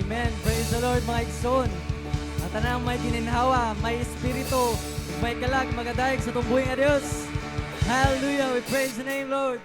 Amen. Praise the Lord, mga igsoon. At tanang may gininhawa, may espiritu, may kalag, magadayag sa tumbuing a Diyos. Hallelujah. We praise the name, Lord.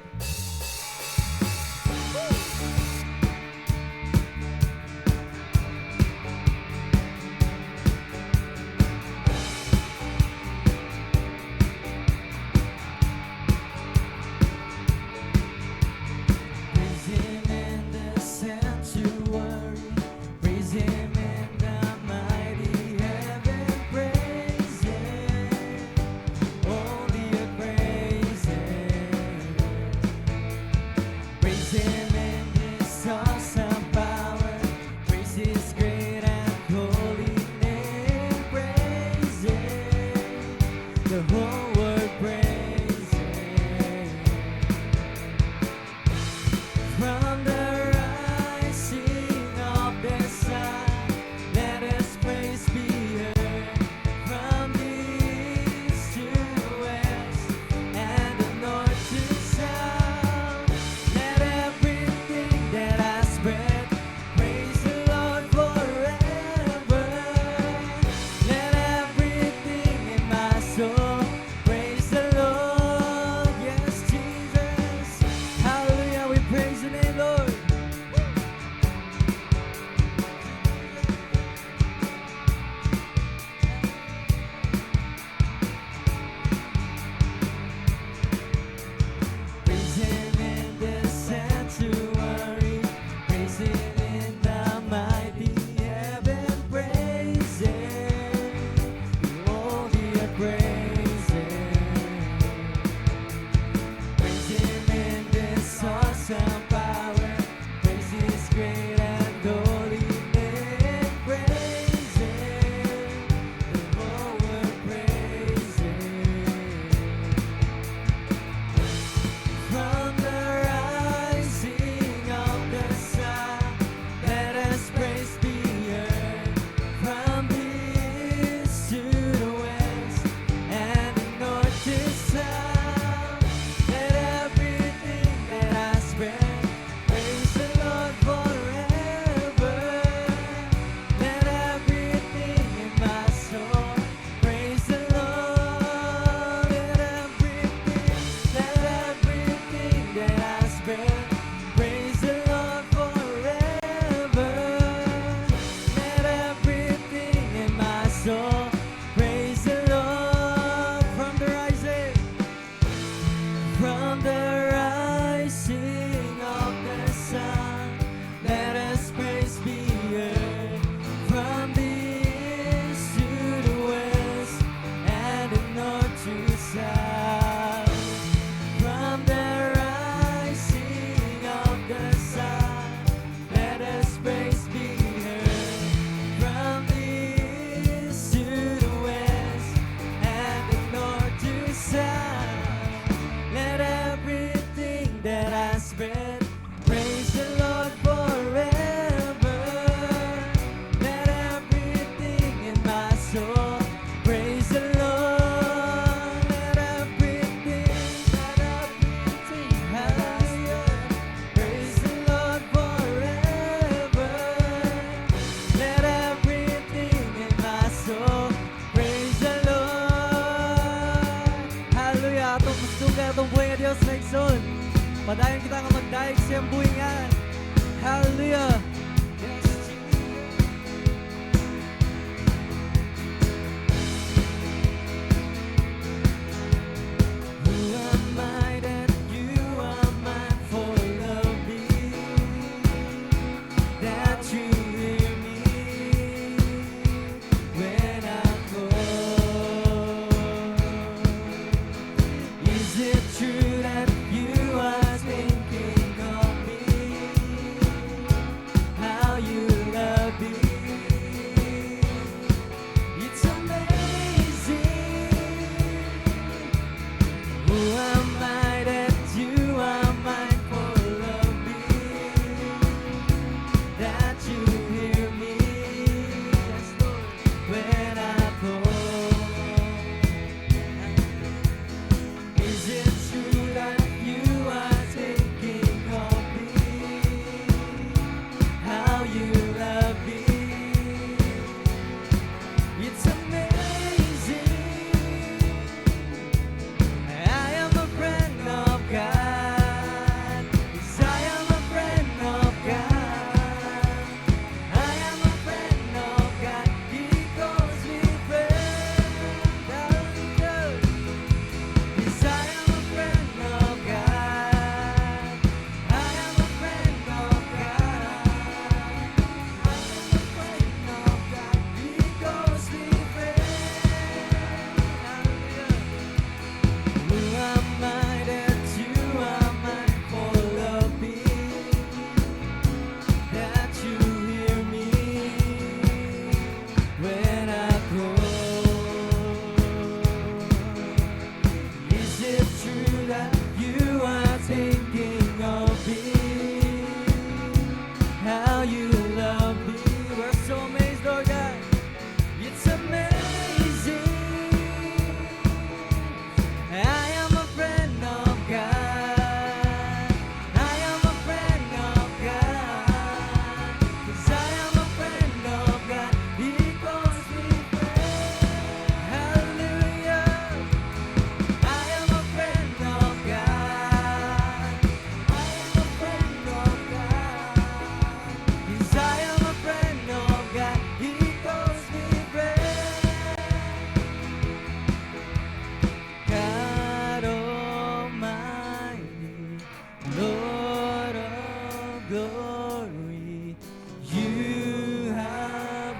Padayon kita nga magdaig siyang buhingan. Hallelujah. True that you are thinking of me.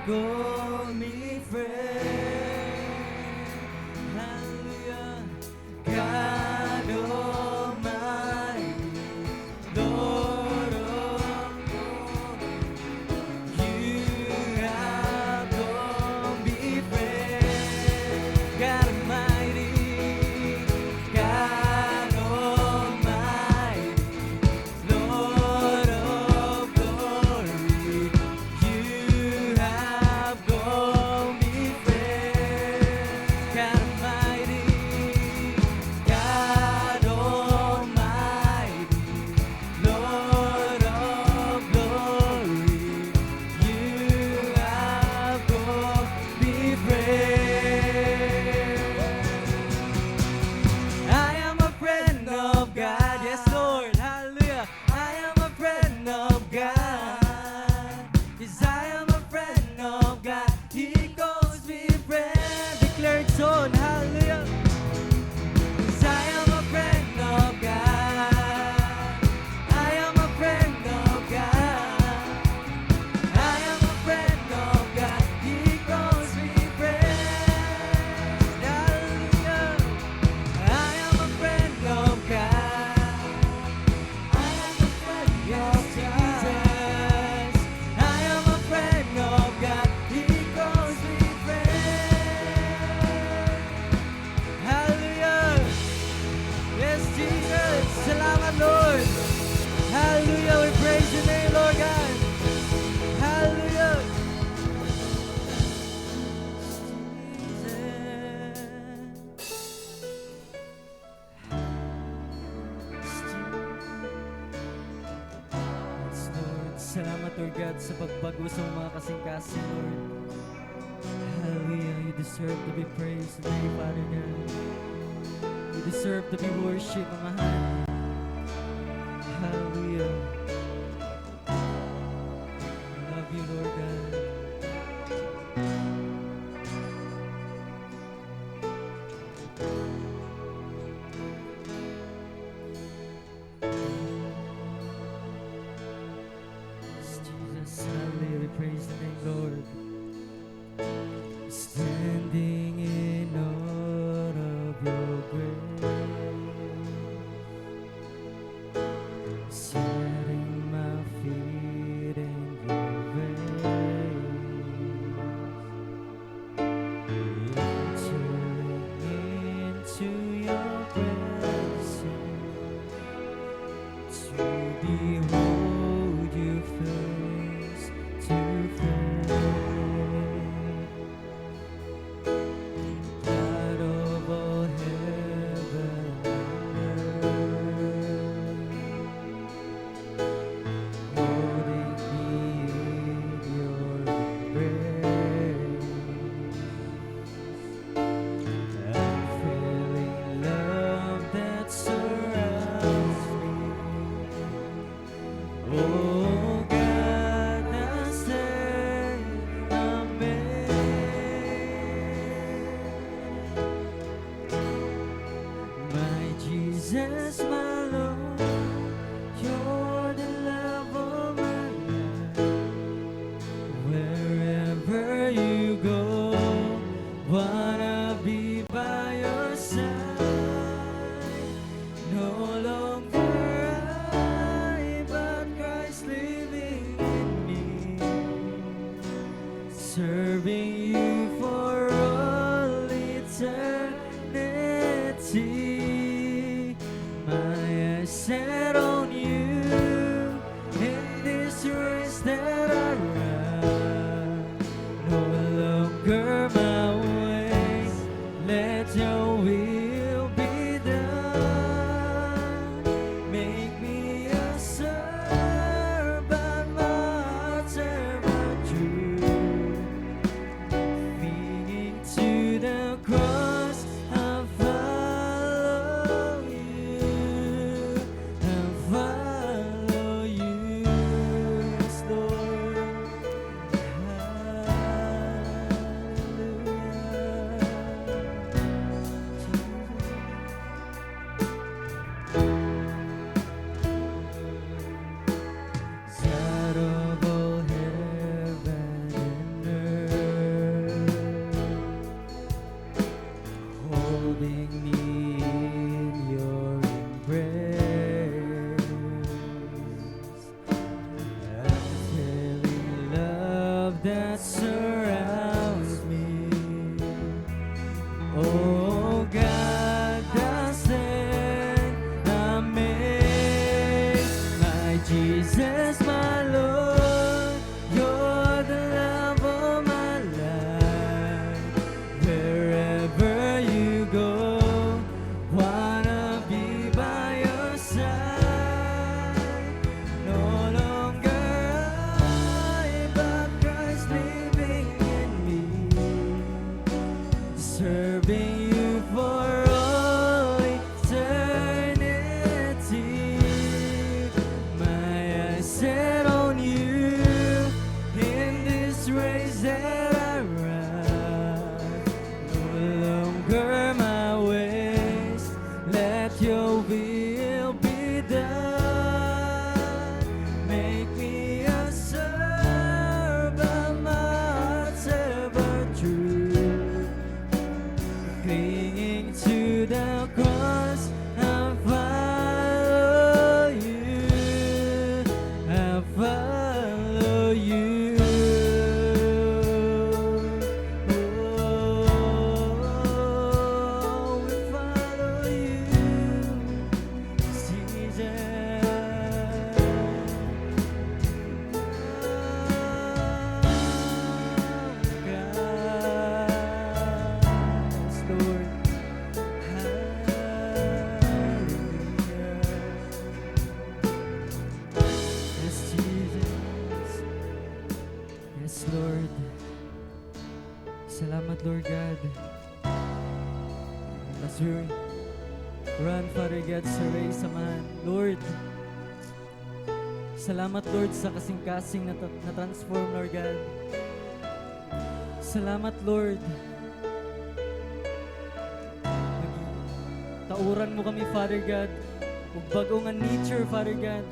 call me friend. Hallelujah. God Almighty, Lord of glory, you have called me friend. God Almighty, God Almighty, Lord of glory, you have called me friend. God Almighty, God Almighty, Lord of glory, you have called me friend. I am a friend of God. Yes, Lord. Hallelujah. I am a friend of God. Yes, I am a friend of God. He calls me friend. Declared son. Hallelujah. Yes, I am a friend of God. I am a friend of God. I am a friend of God. He calls me friend. Hallelujah. I am a friend of God. I am a friend of Jesus. I am a friend of God. He calls me friend. Hallelujah. Yes, Jesus. Salamat, Lord. Hallelujah. We praise your name, Lord God. Hallelujah. Yes, Lord. Salamat, Lord God, sa pagbago sa mga kasing-kasing, Lord. Hallelujah. You deserve to be praised today, Father God. You deserve to be worshipped, Ama. Hallelujah. I love you, Lord God. Yes, Jesus, hallelujah. We praise the name, Lord. Standing in awe of your grace, setting my feet in your ways, entering into your presence, to behold you face to face. God of all heaven and earth, holding me in your embrace, I'm feeling love that surrounds me. Oh God, I stand amazed. My Jesus, my Lord, you're the love of my life. Wherever you go, wanna be by your side. No longer I, but Christ living in me, serving you for all eternity. My eyes set on you in this race that I run. No longer my ways, let your will be done. Make me a servant, my heart's ever true. that surrounds me. Oh God, doesn't amaze my Jesus, my Lord. You're the love of my life. Wherever you go, wanna be by your side. No longer I, but Christ living in me, serving you for all eternity. My eyes set on you in this race that I run. No longer my ways, let your will be done. Make me a servant, my heart's ever true. Clinging to the cross, I follow you. I follow you. Oh, we follow you, Jesus. Lord. Yes, Jesus. Yes, Lord. Salamat, Lord God. As we run, Father God, sa race, samahan. Lord, salamat, Lord, sa kasing-kasing na transform, Lord God. Salamat, Lord. Tauran mo kami, Father God. Ug bago nga nature, Father God.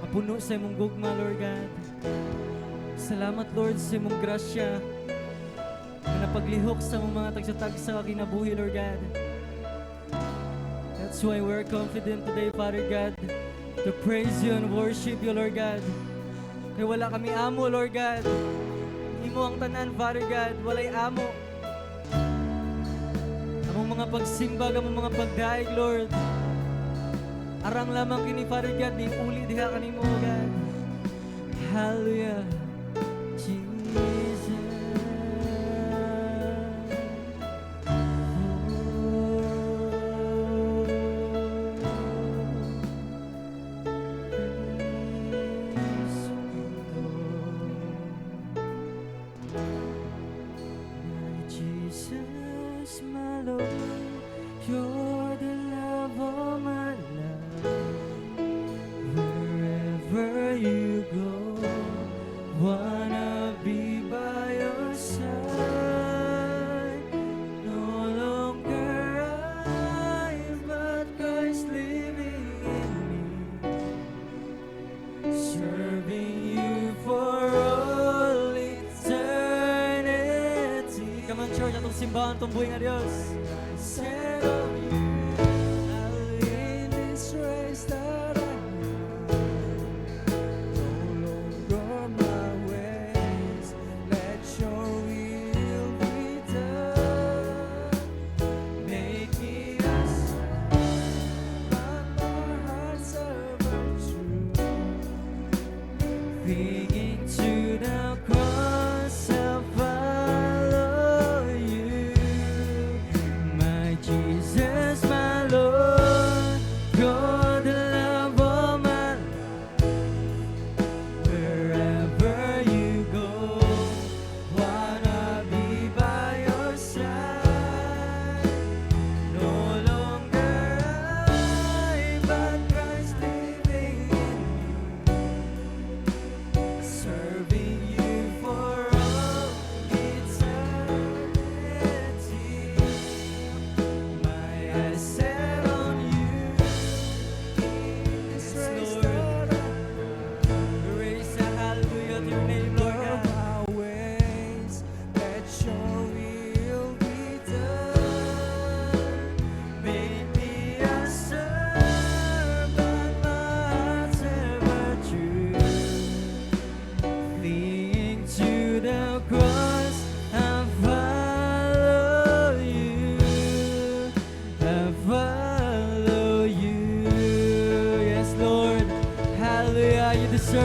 Mapuno sa imong gugma, Lord God. Salamat, Lord, sa imong grasya na napaglihok sa mga tagsatagsa kinabuhi, Lord God. That's why we're confident today, Father God, to praise you and worship you, Lord God. Kaya wala kami amo, Lord God. Imo ang tanan, Father God. Walay amo. Among mga pagsimbag, among mga pagdaig, Lord. Arang lamang kini, Father God, di uli diha kanimo, God. Hallelujah, Jesus. Jesus, my Lord, you're the love of my life. Wherever you go, wanna be by your side. No longer I, but Christ living in me, serving you for all eternity. Come on, church, atong simbahan, tumbuhin nga Diyos. Set on you, I'll in this race that I run. No longer my ways, let your will be done. Make me a servant, my heart's ever true. Clinging to the cross, I'll follow you, my Jesus.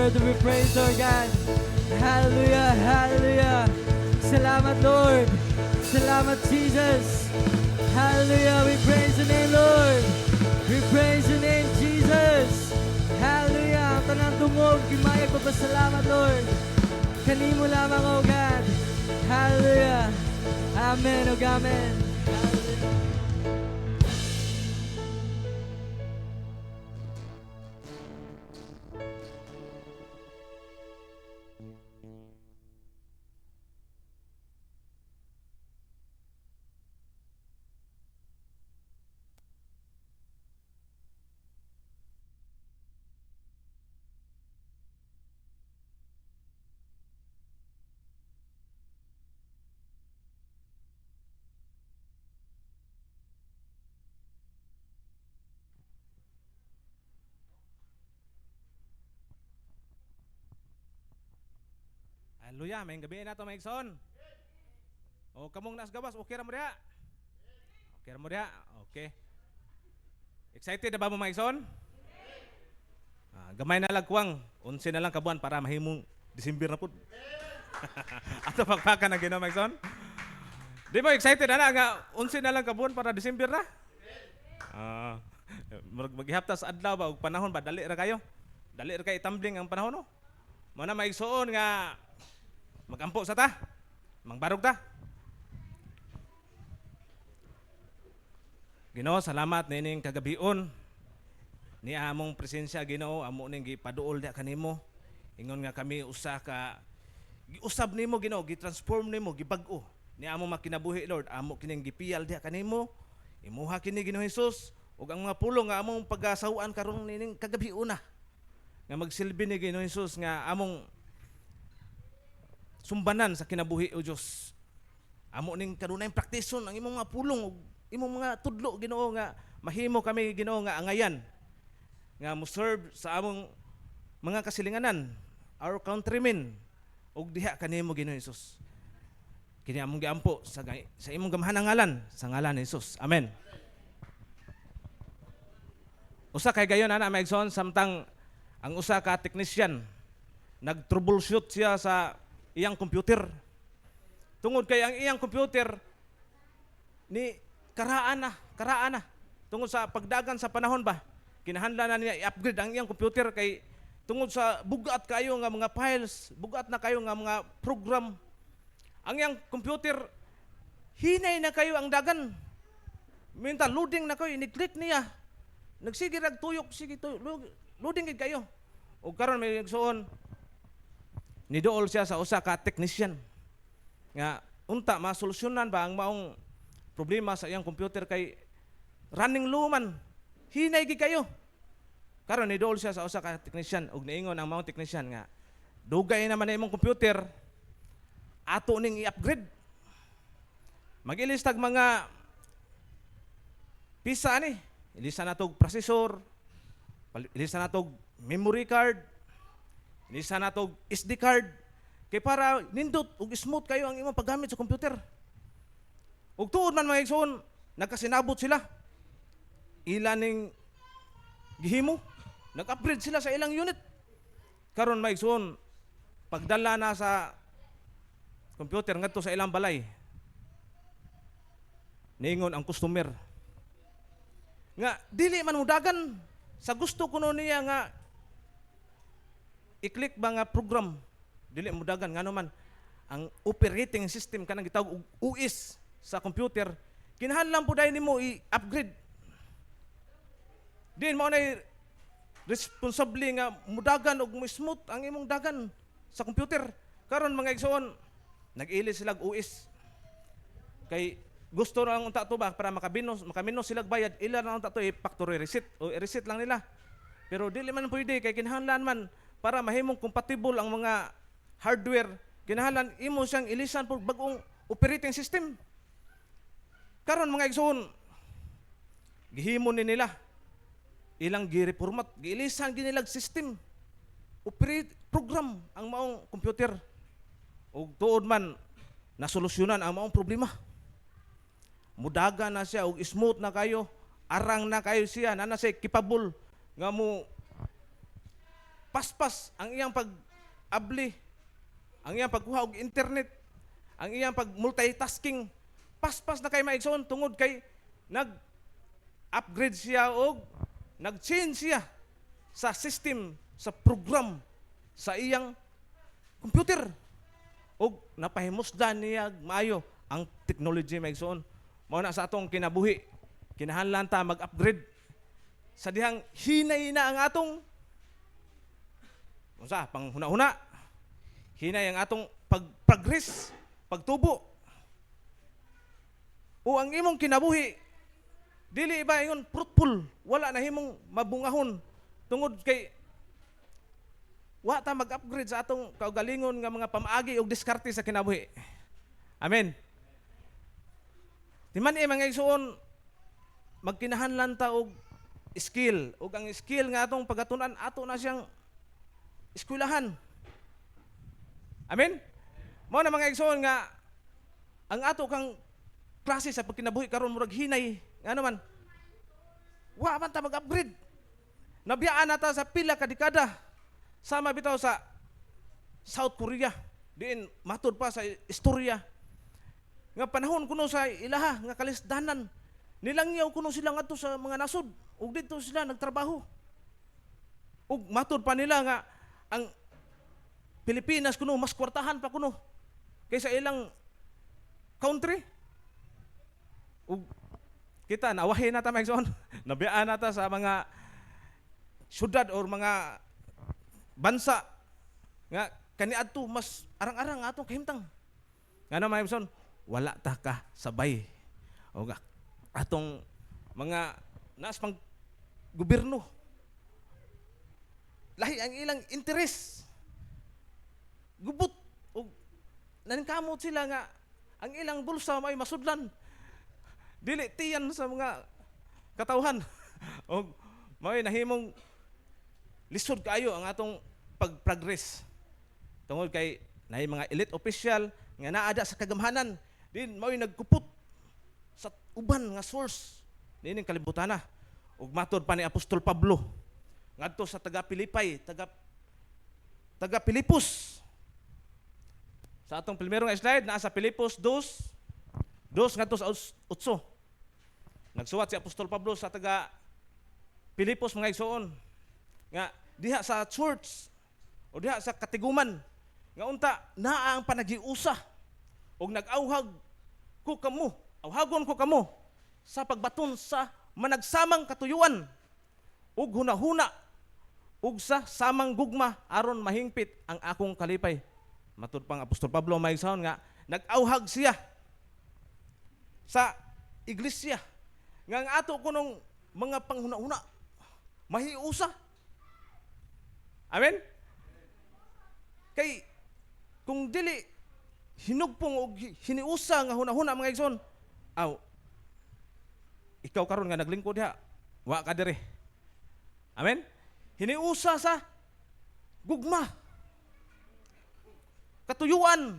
worthy to be praised, Lord God. Hallelujah, hallelujah. Salamat, Lord. Salamat, Jesus. Hallelujah, we praise your name, Lord. We praise your name, Jesus. Hallelujah, ang tanang tungog, kimayag papasalamat, Lord. Kanimo lamang, O God. Hallelujah. Amen, O God, amen. Hallelujah. Hallelujah, may gabi na to Maigson. O kamong nas gawas, okay ra mo diha? Okay ra mo diha? Okay. Excited na ba mo Maigson? Gamay na lang kuwang, 11 na lang kabuan para mahimong December na pud. Ato pagpaka na Ginoo Maigson. Di ba excited ana nga 11 na lang kabuan para December na? Maghihapta sa adlaw ba ug panahon ba dali ra kayo? Dali ra kay tumbling ang panahon no? Mo na maigsuon nga magampo sa ta. Mangbarog ta. Ginoo, salamat nining kagabion. Ni among presensya Ginoo, amo ning gipaduol da kanimo. Ingon nga kami usa ka giusab nimo Ginoo, gi-transform nimo, gibag-o. Ni among makinabuhi Lord, amo kining gipiyal da kanimo. Imuha kini Ginoo Hesus ug ang mga pulong nga among pag-asawaan karon nining kagabion na. Nga magsilbi ni Ginoo Hesus nga among sumbanan sa kinabuhi o Dios. Amo ning kanunay praktison ang imong mga pulong ug imong mga tudlo Ginoo nga mahimo kami Ginoo nga angayan nga mo serve sa among mga kasilinganan, our countrymen ug diha kanimo Ginoo Hesus. Kini among giampo sa imong gamahan ngalan sa ngalan ni Hesus. Amen. Usa kay gayon ana Maigson samtang ang usa ka technician nag-troubleshoot siya sa iyang computer. Tungod kay ang iyang computer ni karaan na. Tungod sa pagdagan sa panahon ba, kinahanglan na niya i-upgrade ang iyang computer kay tungod sa bugat kayo nga mga files, bugat na kayo nga mga program. Ang iyang computer hinay na kayo ang dagan. Minta loading na kayo, ni-click niya. Nagsige rag tuyok, sige tuyok, loading gid kayo. O karon may nagsuon nidool siya sa usa ka technician nga unta masolusyonan ba ang maong problema sa iyang computer kay running low man, hinay gid kayo. Karon nidool siya sa usa ka technician ug niingon ang maong technician nga dugay naman na imong computer, ato ning i-upgrade. Mag-ilistag mga pisa ni, ilista na tog processor, ilista na tog memory card, ilista na tog SD card, kay para nindot ug smooth kayo ang imong paggamit sa computer. Ug tuod man mga igsoon, nagkasinabot sila. Ila ning gihimo, nag-upgrade sila sa ilang unit. Karon mga igsoon, pagdala na sa computer ngadto sa ilang balay, niingon ang customer nga dili man mudagan sa gusto kuno niya nga i-click ba nga program, dili mudagan ngano man ang operating system kanang gitawag og OS sa computer, kinahanglan po dahil nimo i-upgrade. Din mo na responsable nga mudagan og mo smooth ang imong dagan sa computer. Karon mga igsoon, nag-ili sila og OS kay gusto na ang unta to ba para makaminos sila bayad, ila na unta to i-factory reset o i-reset lang nila. Pero dili man pwede kay kinahanglan man para mahimong compatible ang mga hardware, kinahanglan imo siyang ilisan po bagong operating system. Karon mga igsoon, gihimo ni nila ilang gi-reformat, giilisan ginilag system, operate program ang maong computer. Ug tuod man nasolusyonan ang maong problema. Mudaga na siya ug smooth na kayo, arang na kayo siya, na siya capable nga mo paspas ang iyang pag-abli, ang iyang pagkuha og internet, ang iyang pag-multitasking, paspas na kay maigsoon tungod kay nag-upgrade siya o nag-change siya sa system, sa program, sa iyang computer. O napahimusdan niya maayo ang technology maigsoon. Mao na sa atong kinabuhi, kinahanglan ta mag-upgrade sa dihang hinay na ang atong unsa panghuna-huna, hinay ang atong pag-progress, pagtubo. O ang imong kinabuhi dili ba ingon fruitful, wala na himong mabungahon tungod kay wa ta mag-upgrade sa atong kaugalingon nga mga pamaagi ug diskarte sa kinabuhi. Amen. Di man mga igsoon, magkinahanglan ta og skill, ug ang skill nga atong pagatunan ato na siyang eskwelahan. Amen. Mao na mga igsoon nga ang ato kang klase sa pagkinabuhi karon murag hinay nga naman. Wa man ta mag-upgrade. Nabiyaan nata sa pila ka dekada. Sama bitaw sa South Korea, diin matud pa sa istorya. Nga panahon kuno sa ilaha nga kalisdanan, nilangyaw kuno sila ngadto sa mga nasod ug dito sila nagtrabaho. Ug matud pa nila nga ang Pilipinas kuno mas kwartahan pa kuno kaysa ilang country. Ug kita nawahin nata maigsoon, nabiyaan nata sa mga syudad or mga bansa nga kaniadto mas arang-arang atong kahimtang. Nga na maigsoon, wala ta ka sabay o atong mga naas pang gobyerno. Lahi ang ilang interes. Gubot o naningkamot sila nga ang ilang bulsa may masudlan. Dili tiyan sa mga katawhan. O may nahimong lisod kaayo ang atong pag-progress. Tungod kay naay mga elite official nga naada sa kagamhanan, din mao'y nagkupot sa uban nga source nining kalibutan na. Ug matud pa ni Apostol Pablo ngadto sa taga-Pilipay, taga-Pilipos. Sa atong primerong slide naa sa Pilipos 2 ngadto sa 8. Nagsuwat si Apostol Pablo sa taga-Pilipos mga igsoon nga diha sa church o diha sa katiguman nga unta naa ang panagiusa ug nag-awhag ko kamo, awhagon ko kamo sa pagbaton sa managsamang katuyuan ug hunahuna ug sa samang gugma aron mahingpit ang akong kalipay. Matud pang Apostol Pablo maigsoon nga nag-awhag siya sa iglesia nga ang ato kunong mga panghuna-huna mahiusa. Amen? Kay kung dili hinugpong o hiniusa nga hunahuna mga igsoon, ikaw karon nga naglingkod diha, wa ka dire. Amen? Hiniusa sa gugma, katuyuan.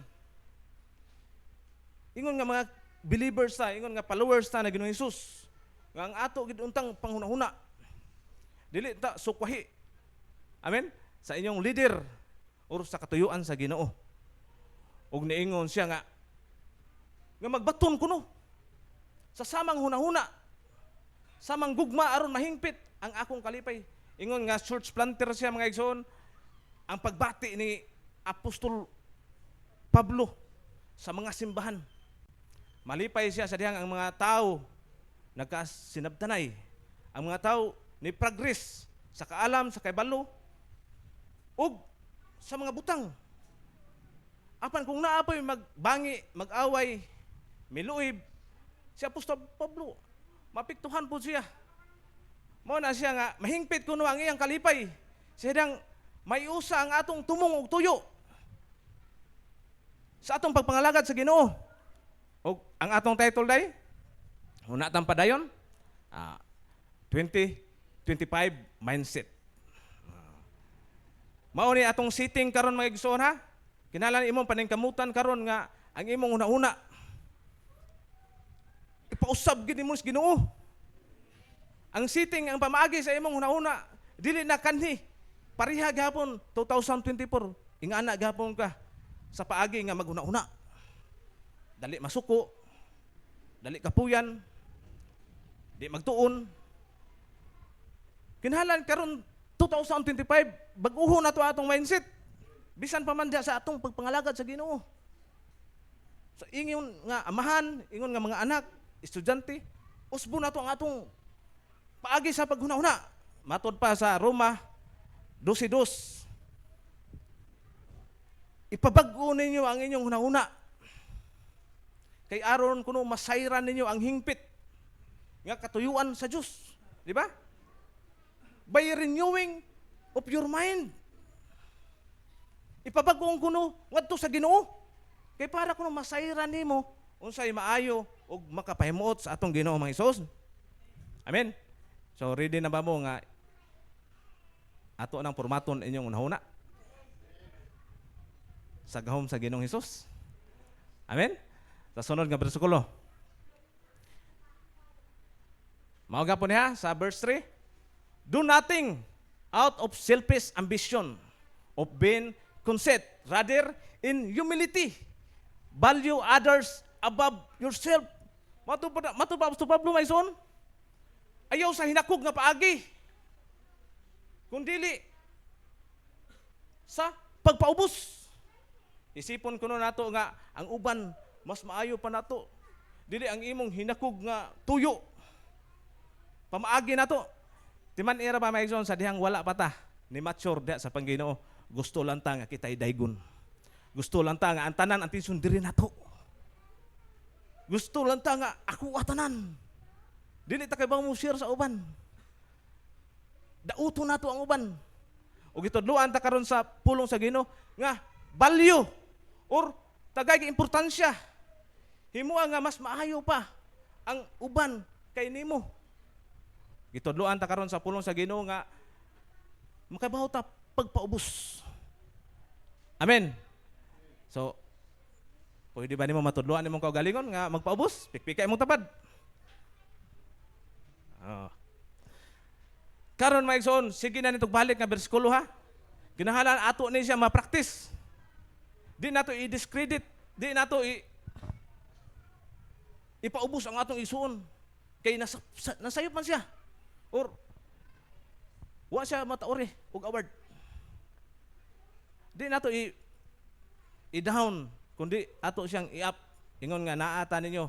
Ingon nga mga believers ta, ingon nga followers ta na Ginoong Hesus, nga ang ato gid untang panghunahuna dili ta sukwahi. Amen? Sa inyong leader or sa katuyuan sa Ginoo. Ug niingon siya nga magbaton kuno sa samang hunahuna, samang gugma aron mahingpit ang akong kalipay. Ingon nga church planter siya mga igsoon. Ang pagbati ni Apostol Pablo sa mga simbahan, malipay siya sa dihang ang mga tao nagkasinabtanay, ang mga tao ni progress sa kaalam, sa kaibalo ug sa mga butang. Apan kung naapoy magbangi, mag-away, miluib, si Apostol Pablo mapiktuhan po siya. Mao na siya nga mahingpit kuno ang iyang kalipay. Siya dang may usa ang atong tumong ug tuyo sa atong pagpangalagad sa Ginoo. O ang atong title day, huna tang padayon, 2025 mindset. Mao ni atong sitting karon mga igsoon ha. Kinahanglan imong paningkamutan karon nga ang imong una-una ipausab gid nimo sa Ginoo. Ang sitting, ang pamaagi sa imong una-una dili na kanhi Pariha gapon 2024. Ingana gapon ka sa paagi nga maguna-una. Dali masuko, dali kapuyan, di magtuon. Kinahanglan karon 2025 bag-uho na to atong mindset. Bisan pa man diya sa atong pagpangalagad sa Ginoo. Sa ingon nga amahan, ingon nga mga anak, estudyante, usbo na to ang atong paagi sa paghuna-una. Matod pa sa Roma 12:2. Ipabag-o ninyo ang inyong hunahuna. Kay aron kuno masayran ninyo ang hingpit nga katuyuan sa Dios, di ba? By renewing of your mind. Ipabag-o kuno ngadto sa Ginoo. Kay para kuno masayran nimo unsay maayo ug makapahimuot sa atong Ginoo mga Hesus. Amen. So ready na ba mo nga ato nang pormaton inyong hunahuna? Sa gahom sa Ginoong Hesus. Amen. Sa sunod nga bersikulo. Mao gapon niya sa verse 3. Do nothing out of selfish ambition of being conceit, rather in humility value others above yourself. Matubad Pablo may son. Ayaw sa hinakog nga paagi. Kundili sa pagpaubos. Isipon kuno nato nga ang uban mas maayo pa nato. Dili ang imong hinakog nga tuyo. Pamaagi nato. Timan era pa maigsoon sa dihang wala pa ta ni mature diha sa Panginoon. Gusto lang ta nga kitay daygon. Gusto lang ta nga ang tanan ang tinsundiri nato. Gusto lang ta nga ako atanan. Dili ta kay bang mo share sa uban. Dauto nato ang uban. Ug itudloan ta karon sa pulong sa Ginoo nga value or tagay importansya. Himuha nga mas maayo pa ang uban kay nimo. Gitudloan ta karon sa pulong sa Ginoo nga makabaw ta pagpaubos. Amen. So pwede ba nimo matudloan imong kaugalingon nga magpaubos? Pikpika imong tapad. Karon maigsoon, sige na nitong balik nga bersikulo ha. Kinahanglan ato ni siya ma-practice. Di nato i-discredit, di nato ipaubos ang atong isuon. Kay nasayop man siya. Or wa siya mataori og award. Di nato i-down kundi ato siyang i-up. Ingon nga naata ninyo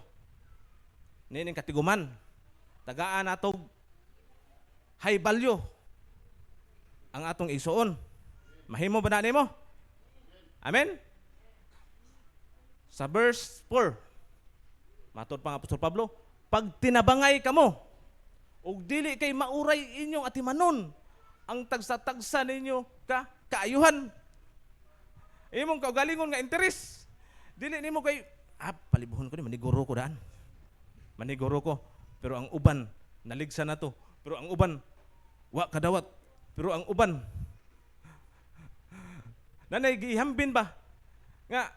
nining katiguman. Tagaan nato high value ang atong isuon. Mahimo ba na nimo? Amen. Sa verse 4, matod pa nga Apostol Pablo, pag tinabangay kamo ug dili kay mauray inyong atimanon ang tagsa-tagsa ninyo kaayuhan. Imong kaugalingon nga interes. Dili nimo kay palibuhon ko ni maniguro ko daan. Maniguro ko pero ang uban naligsa na to. Pero ang uban wa kadawat. Pero ang uban nanay gihambin ba nga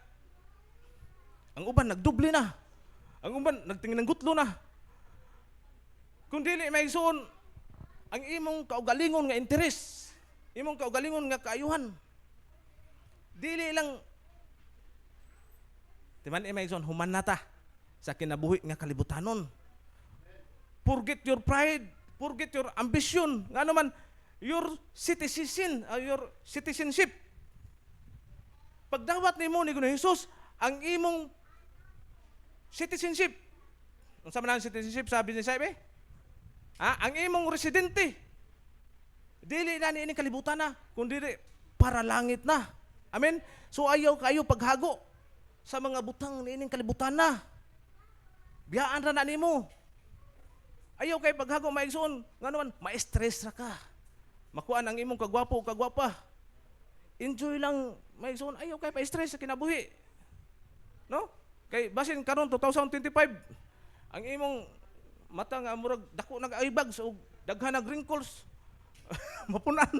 ang uban nagdubli na. Ang uban nagtingin ng gutlo na. Kung dili may suon ang imong kaugalingon nga interes, imong kaugalingon nga kaayuhan. Dili lang timan may suon human nata sa kinabuhi nga kalibutanon. Forget your pride, forget your ambition, nga naman your citizenship. Pagdawat nimo ni Ginoong Hesus ang imong citizenship. Unsa man ang citizenship sabi ni Sabi? Ang imong residente. Dili na ni kalibutan na, kundi para langit na. Amen. So ayaw kayo paghago sa mga butang niining kalibutan na. Biyaan ra na nimo. Ayaw kay paghago maigsoon, nga naman ma-stress ra ka. Makuan ang imong kagwapo, kagwapa. Enjoy lang maigsoon, ayaw kay pa-stress sa kinabuhi. No? Kay basin karon 2025 ang imong mata nga murag dako nag-aibag so daghan nag wrinkles. Mapunan.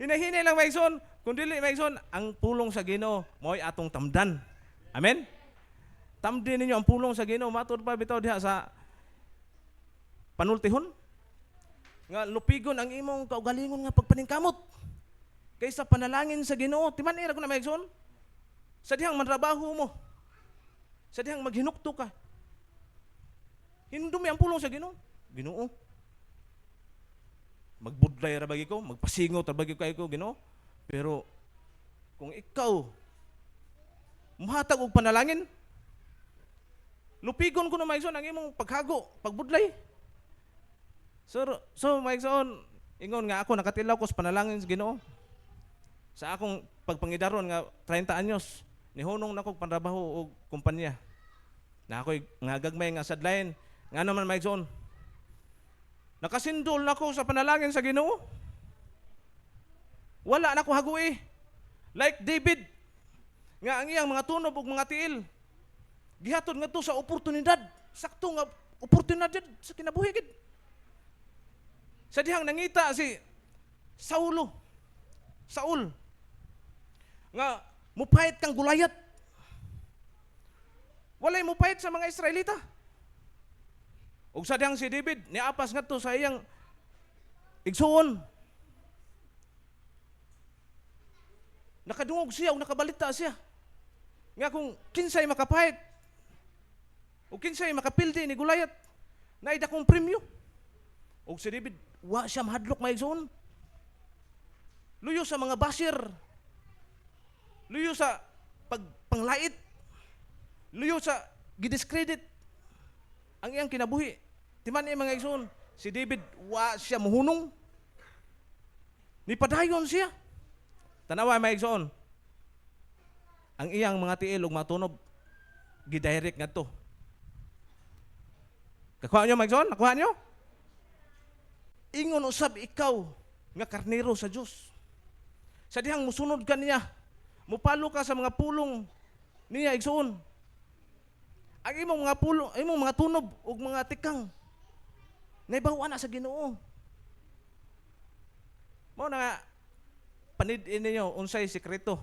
Hinahinay lang maigsoon, kun dili maigsoon ang pulong sa Ginoo mo'y atong tamdan. Amen. Tamdin ninyo ang pulong sa Ginoo. Matud pa bitaw diha sa panultihon. nga lupigon ang imong kaugalingon nga pagpaningkamot kaysa panalangin sa Ginoo. Timan ira ko na maigsoon. Sa dihang manrabaho mo, sa dihang maghinukto ka, hindumi ang pulong sa Ginoo. Ginoo, magbudlay ra bagi ko, magpasingot ra bagi ko Ginoo. Pero kung ikaw muhatag og panalangin, lupigon ko na maigsoon ang imong paghago, pagbudlay. So maigsoon, ingon nga ako nakatilaw ko sa panalangin sa Ginoo. Sa akong pagpangidaron nga 30 anyos, nihunong na kong panrabaho o kumpanya. Na ako'y nga gagmay nga sadlayin, nga naman maigsoon. Nakasindol na ko sa panalangin sa Ginoo. Wala na ko hagui. Like David, nga ang iyang mga tunob ug mga tiil, gihatod nga to sa oportunidad. Sakto nga oportunidad sa kinabuhi gid. Sa dihang nangita si Saul nga mupait kang Gulayat. Walay mupait sa mga Israelita. Ug sa dihang si David niapas ngadto sa iyang igsuon. Nakadungog siya ug nakabalita siya nga kung kinsay makapait ug kinsay makapildi ni Gulayat, naay dakong premyo. Ug si David wa siya mahadlok maigsoon. Luyo sa mga basir, luyo sa pagpanglait, luyo sa gidiscredit ang iyang kinabuhi. Timan mga igsoon, si David wa siya muhunong. Nipadayon siya. Tanawa mga igsoon, ang iyang mga tiil ug mga tunob gidirect ngadto. Kakuha nyo mga igsoon? Nakuha nyo? Ingon usab ikaw nga karnero sa Dios. Sa dihang musunod ka niya, mupalo ka sa mga pulong niya igsoon. Ang imong mga pulong, imong mga tunob ug mga tikang naibawa na sa Ginoo. Mao na nga panid-in ninyo unsay sekreto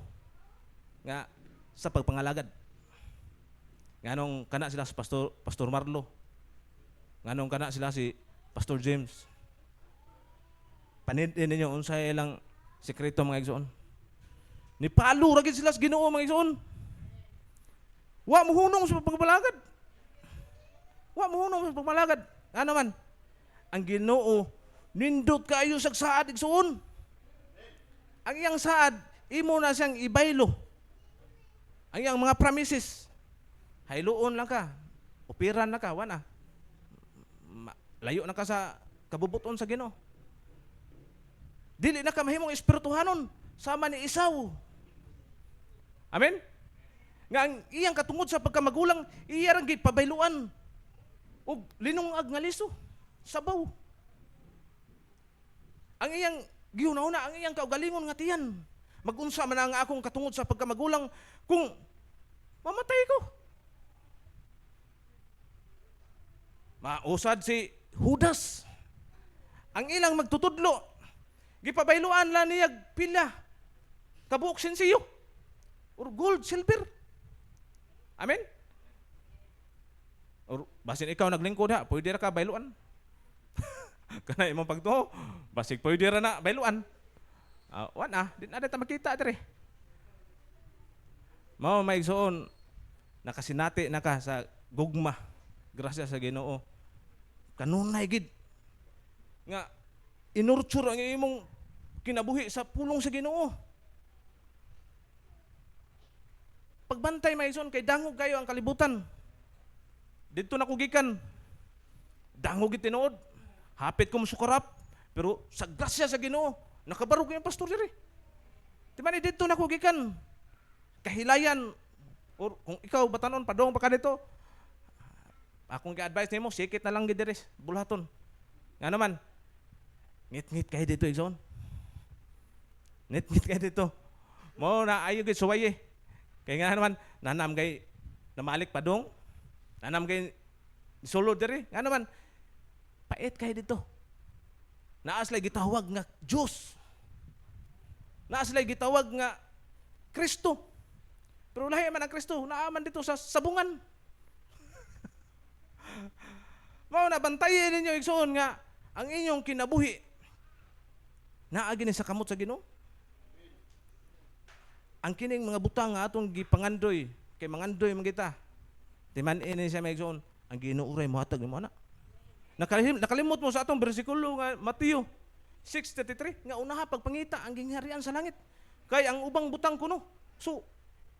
nga sa pagpangalagad. Nganong kana sila si Pastor Marlo. Nganong kana sila si Pastor James. Panid-in ninyo unsay ilang sekreto mga igsoon. Nipalo ra gid sila sa Ginoo mga igsoon. Wa mohunong sa pagpalagad. Wa mohunong sa pagpalagad. Ano man? Ang Ginoo nindot kaayo sa saad igsoon. Ang iyang saad imo na siyang ibaylo. Ang iyang mga promises. Hayloon lang ka. Upiran na ka, wana. Layo na ka sa kabubuton sa Ginoo. Dili na ka mahimong espirituhanon sama ni Esau. Amen? Nga ang iyang katungod sa pagkamagulang, iyarang gipabayluan ug linungag nga liso, sabaw. Ang iyang gihuna-una, ang iyang kaugalingon nga tiyan. Magunsa man ang akong katungod sa pagkamagulang kung mamatay ko. Mausad si Judas. Ang ilang magtutudlo, gipabayluan lang niya pila kabuok sinsiyo or gold, silver. Amen? Or basin ikaw naglingkod ha, pwede ra ka bayluan. Kana imong pagtuo, basig pwede ra na bayluan. Wana, di na ta makita dire. Mao maigsoon, nakasinati na ka sa gugma grasya sa Ginoo. Kanunay gid nga inurture ang imong kinabuhi sa pulong sa Ginoo. Pagbantay maigsoon kay dangog kayo ang kalibutan. Dito na kugikan. Dangog gid tinuod. Hapit ko musukarap, pero sa grasya sa Ginoo, nakabarog yung pastor diri. Timani dito na kugikan. Kahilayan or kung ikaw batanon padong pa ka dito. Akong gi-advise nimo, sikit na lang gid diri bulhaton. Nga naman, ngit-ngit kayo dito, igsoon. Ngit-ngit kayo dito. Mo na ayo gid suwaye. Kaya nga naman, nanam kay namalik padong. Nanam kay sulod diri. Nga naman, pait kayo dito. Naas lay gitawag nga Diyos. Naas lay gitawag nga Kristo. Pero lahi man ang Kristo, naaman dito sa sabungan. Mao na bantayan ninyo igsoon nga ang inyong kinabuhi naa gini sa kamot sa Ginoo. Ang kining mga butang nga atong gipangandoy kay mangandoy man kita. Timan ini siya maigsoon, ang Ginoo uray mohatag nimo ana. Nakalimot mo sa atong bersikulo nga Mateo 6:33 nga unaha pagpangita ang gingharian sa langit. Kay ang ubang butang kuno. So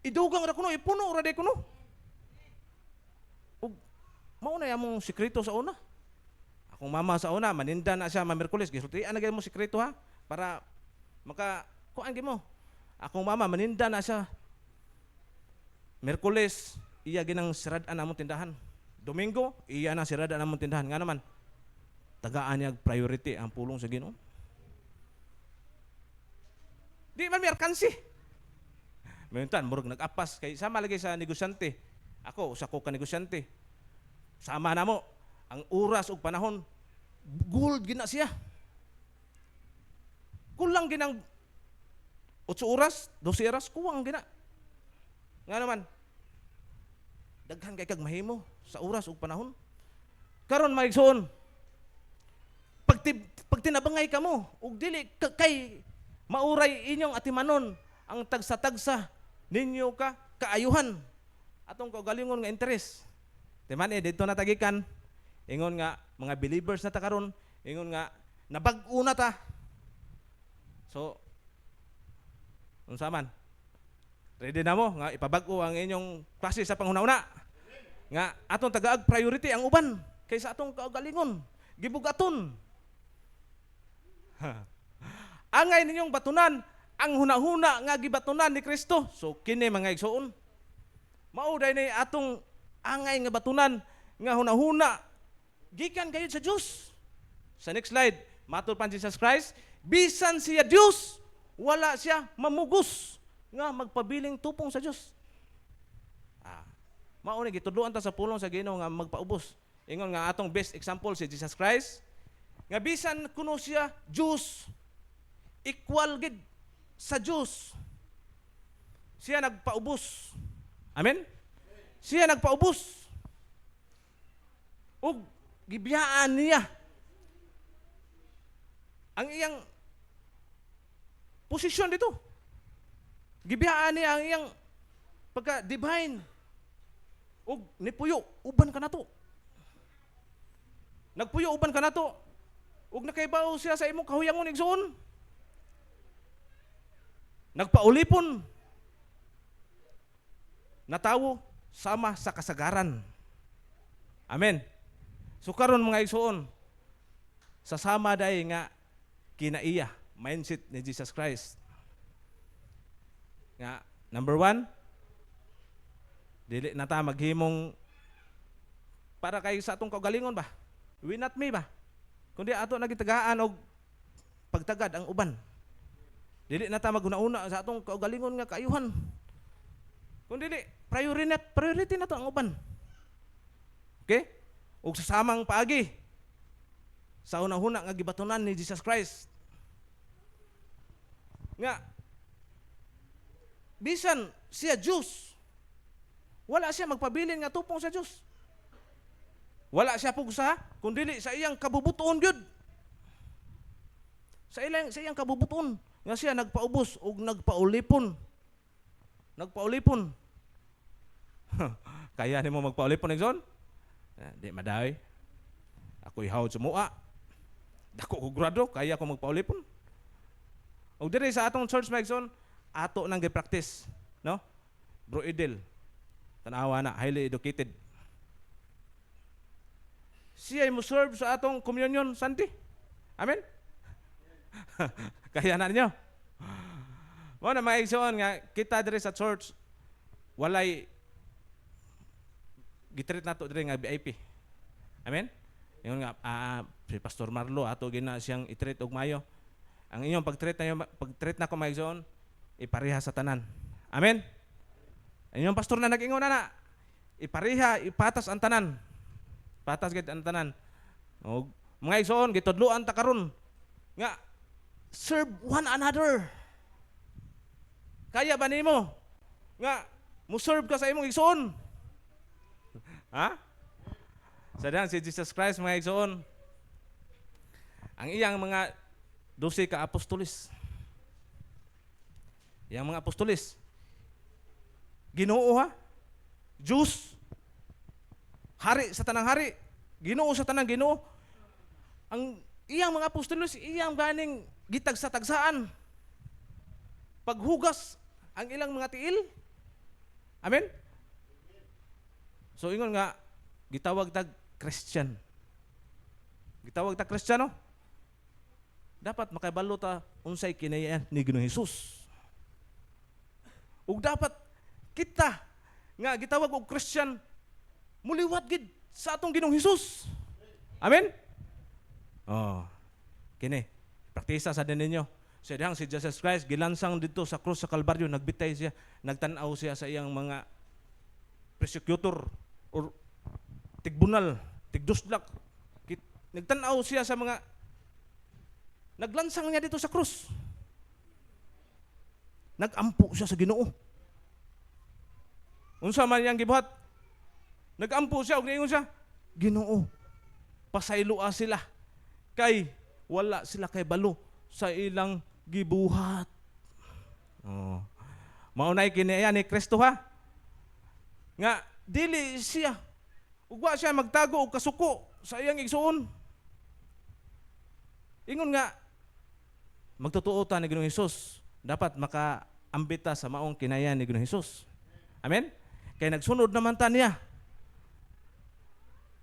idugang ra kuno, ipuno ra day kuno. Ug mao na among sikreto sa una. Akong mama sa una maninda na siya Miyerkules, gisultian na gyud mo sikreto ha para maka kuan gyud mo. Akong mama maninda na siya Miyerkules, iya ginang sirad-an among tindahan. Domingo, iya na sirad-an among tindahan. Nga naman, tagaan niya priority ang pulong sa Ginoo. Di man may arkansi. Mayuntan, murag nag-apas. Kay sama lagi sa negosyante. Ako, usa ko ka negosyante. Sama na mo, ang oras o panahon, gold gina siya. Kulang ginang 8 oras, 12 oras, kuwang gina. Nga naman, daghan kay kag mahimo sa oras ug panahon. Karon maigsoon, pag tinabangay ka mo ug dili kay mauray inyong atimanon ang tagsa-tagsa ninyo ka kaayuhan atong kaugalingon nga interes. Timan dito na tagikan, ingon nga mga believers na ta karon, ingon nga nabag-o na ta. So unsa man? Ready na mo nga ipabag-o ang inyong klase sa panghuna-una. Nga atong tagaag priority ang uban kaysa atong kaugalingon. Gibugaton. Angay ninyong batunan ang hunahuna nga gibatunan ni Kristo. So kini mga igsoon. Mao day ni atong angay nga batunan nga hunahuna gikan gayud sa Dios. Sa next slide, matud pa Jesus Christ, bisan siya Dios, wala siya mamugos nga magpabiling tupong sa Dios. Mao ni gitudloan ta sa pulong sa Ginoo nga magpaubos. Ingon nga atong best example si Jesus Christ nga bisan kuno siya Dios, equal gid sa Dios. Siya nagpaubos. Amen? Siya nagpaubos. Ug gibiyaan niya ang iyang posisyon dito. Gibiyaan niya ang iyang pagka-divine. Ug nipuyo, uban ka na to. Nagpuyo, uban ka na to. Ug nakaibaw siya sa imong kahuyangon igsoon. Nagpaulipon. Natawo sama sa kasagaran. Amen. So karon mga igsoon, sasama day nga kinaiya mindset ni Jesus Christ. Nga number 1, dili na ta maghimong para kay sa atong kaugalingon ba? We not me ba? Kundi ato nagitagaan og pagtagad ang uban. Dili na ta maguna-una sa atong kaugalingon nga kaayuhan. Kundi dili priority na to ang uban. Okay? Ug sa samang paagi sa unahuna nga gibatunan ni Jesus Christ. Nga bisan siya Diyos, wala siya magpabilin nga tupong sa Diyos. Wala siya pugsa, kundi sa iyang kabubuton gyud. Sa iyang kabubuton nga siya nagpaubos ug nagpaulipon. Nagpaulipon. Kaya nimo magpaulipon igsoon? Di madayoy. Ako ihawd sumua. Dako ko grado, kaya ko magpaulipon. Og diri sa atong church maigsoon, ato nang gi-practice, no? Bro Idel, tanawa na, highly educated. Siya mo serve sa atong communion Sunday. Amen? Kaya na ninyo. Mo na maigsoon nga kita diri sa church walay gitreat nato diri nga VIP. Amen? Ingon nga si Pastor Marlo ato gina siyang i-treat og mayo. Ang inyong pag-treat na ko maigsoon ipareha sa tanan. Amen? Ang inyong pastor na nag-ingon na ipareha, ipatas ang tanan. Patas gid ang tanan. Og mga igsoon gitudloan ta karon nga serve one another. Kaya ba nimo nga mo serve ka sa imong igsoon? Ha? Sadang si Jesus Christ mga igsoon. ang iyang mga 12 ka apostolis. Yang mga apostolis, Ginoo ha, Diyos, hari sa tanang hari, Ginoo sa tanang Ginoo. Ang iyang mga apostolos, iyang ganing gitag sa tagsaan. Paghugas ang ilang mga tiil. Amen? So ingon nga, gitawag tag Christian. Gitawag tag Kristiyano. Dapat makabalo ta unsay kinaya ni Ginoong Hesus. Ug dapat kita nga gitawag og Christian muliwat gid sa atong Ginoong Hesus. Amen? Oh. Kini, praktisa sa din ninyo. Sa dihang si Jesus Christ gilansang dito sa krus sa Kalbaryo, nagbitay siya, nagtan-aw siya sa iyang mga persecutor or tigbunal, tigduslak. Nagtan-aw siya sa mga naglansang niya dito sa krus. Nagampo siya sa Ginoo. Unsa man yang gibuhat? Nagampo siya ug niingon siya, Ginoo, pasayloa sila kay wala sila kay balo sa ilang gibuhat. Oh. Maunay kini ni Kristo ha. Nga dili siya ug wa siya magtago og kasuko sa iyang igsuon. Ingon nga magtotoo ta ni Ginoong Hesus, dapat makaambita sa maong kinaya ni Ginoong Hesus. Amen? Kay nagsunod naman ta niya.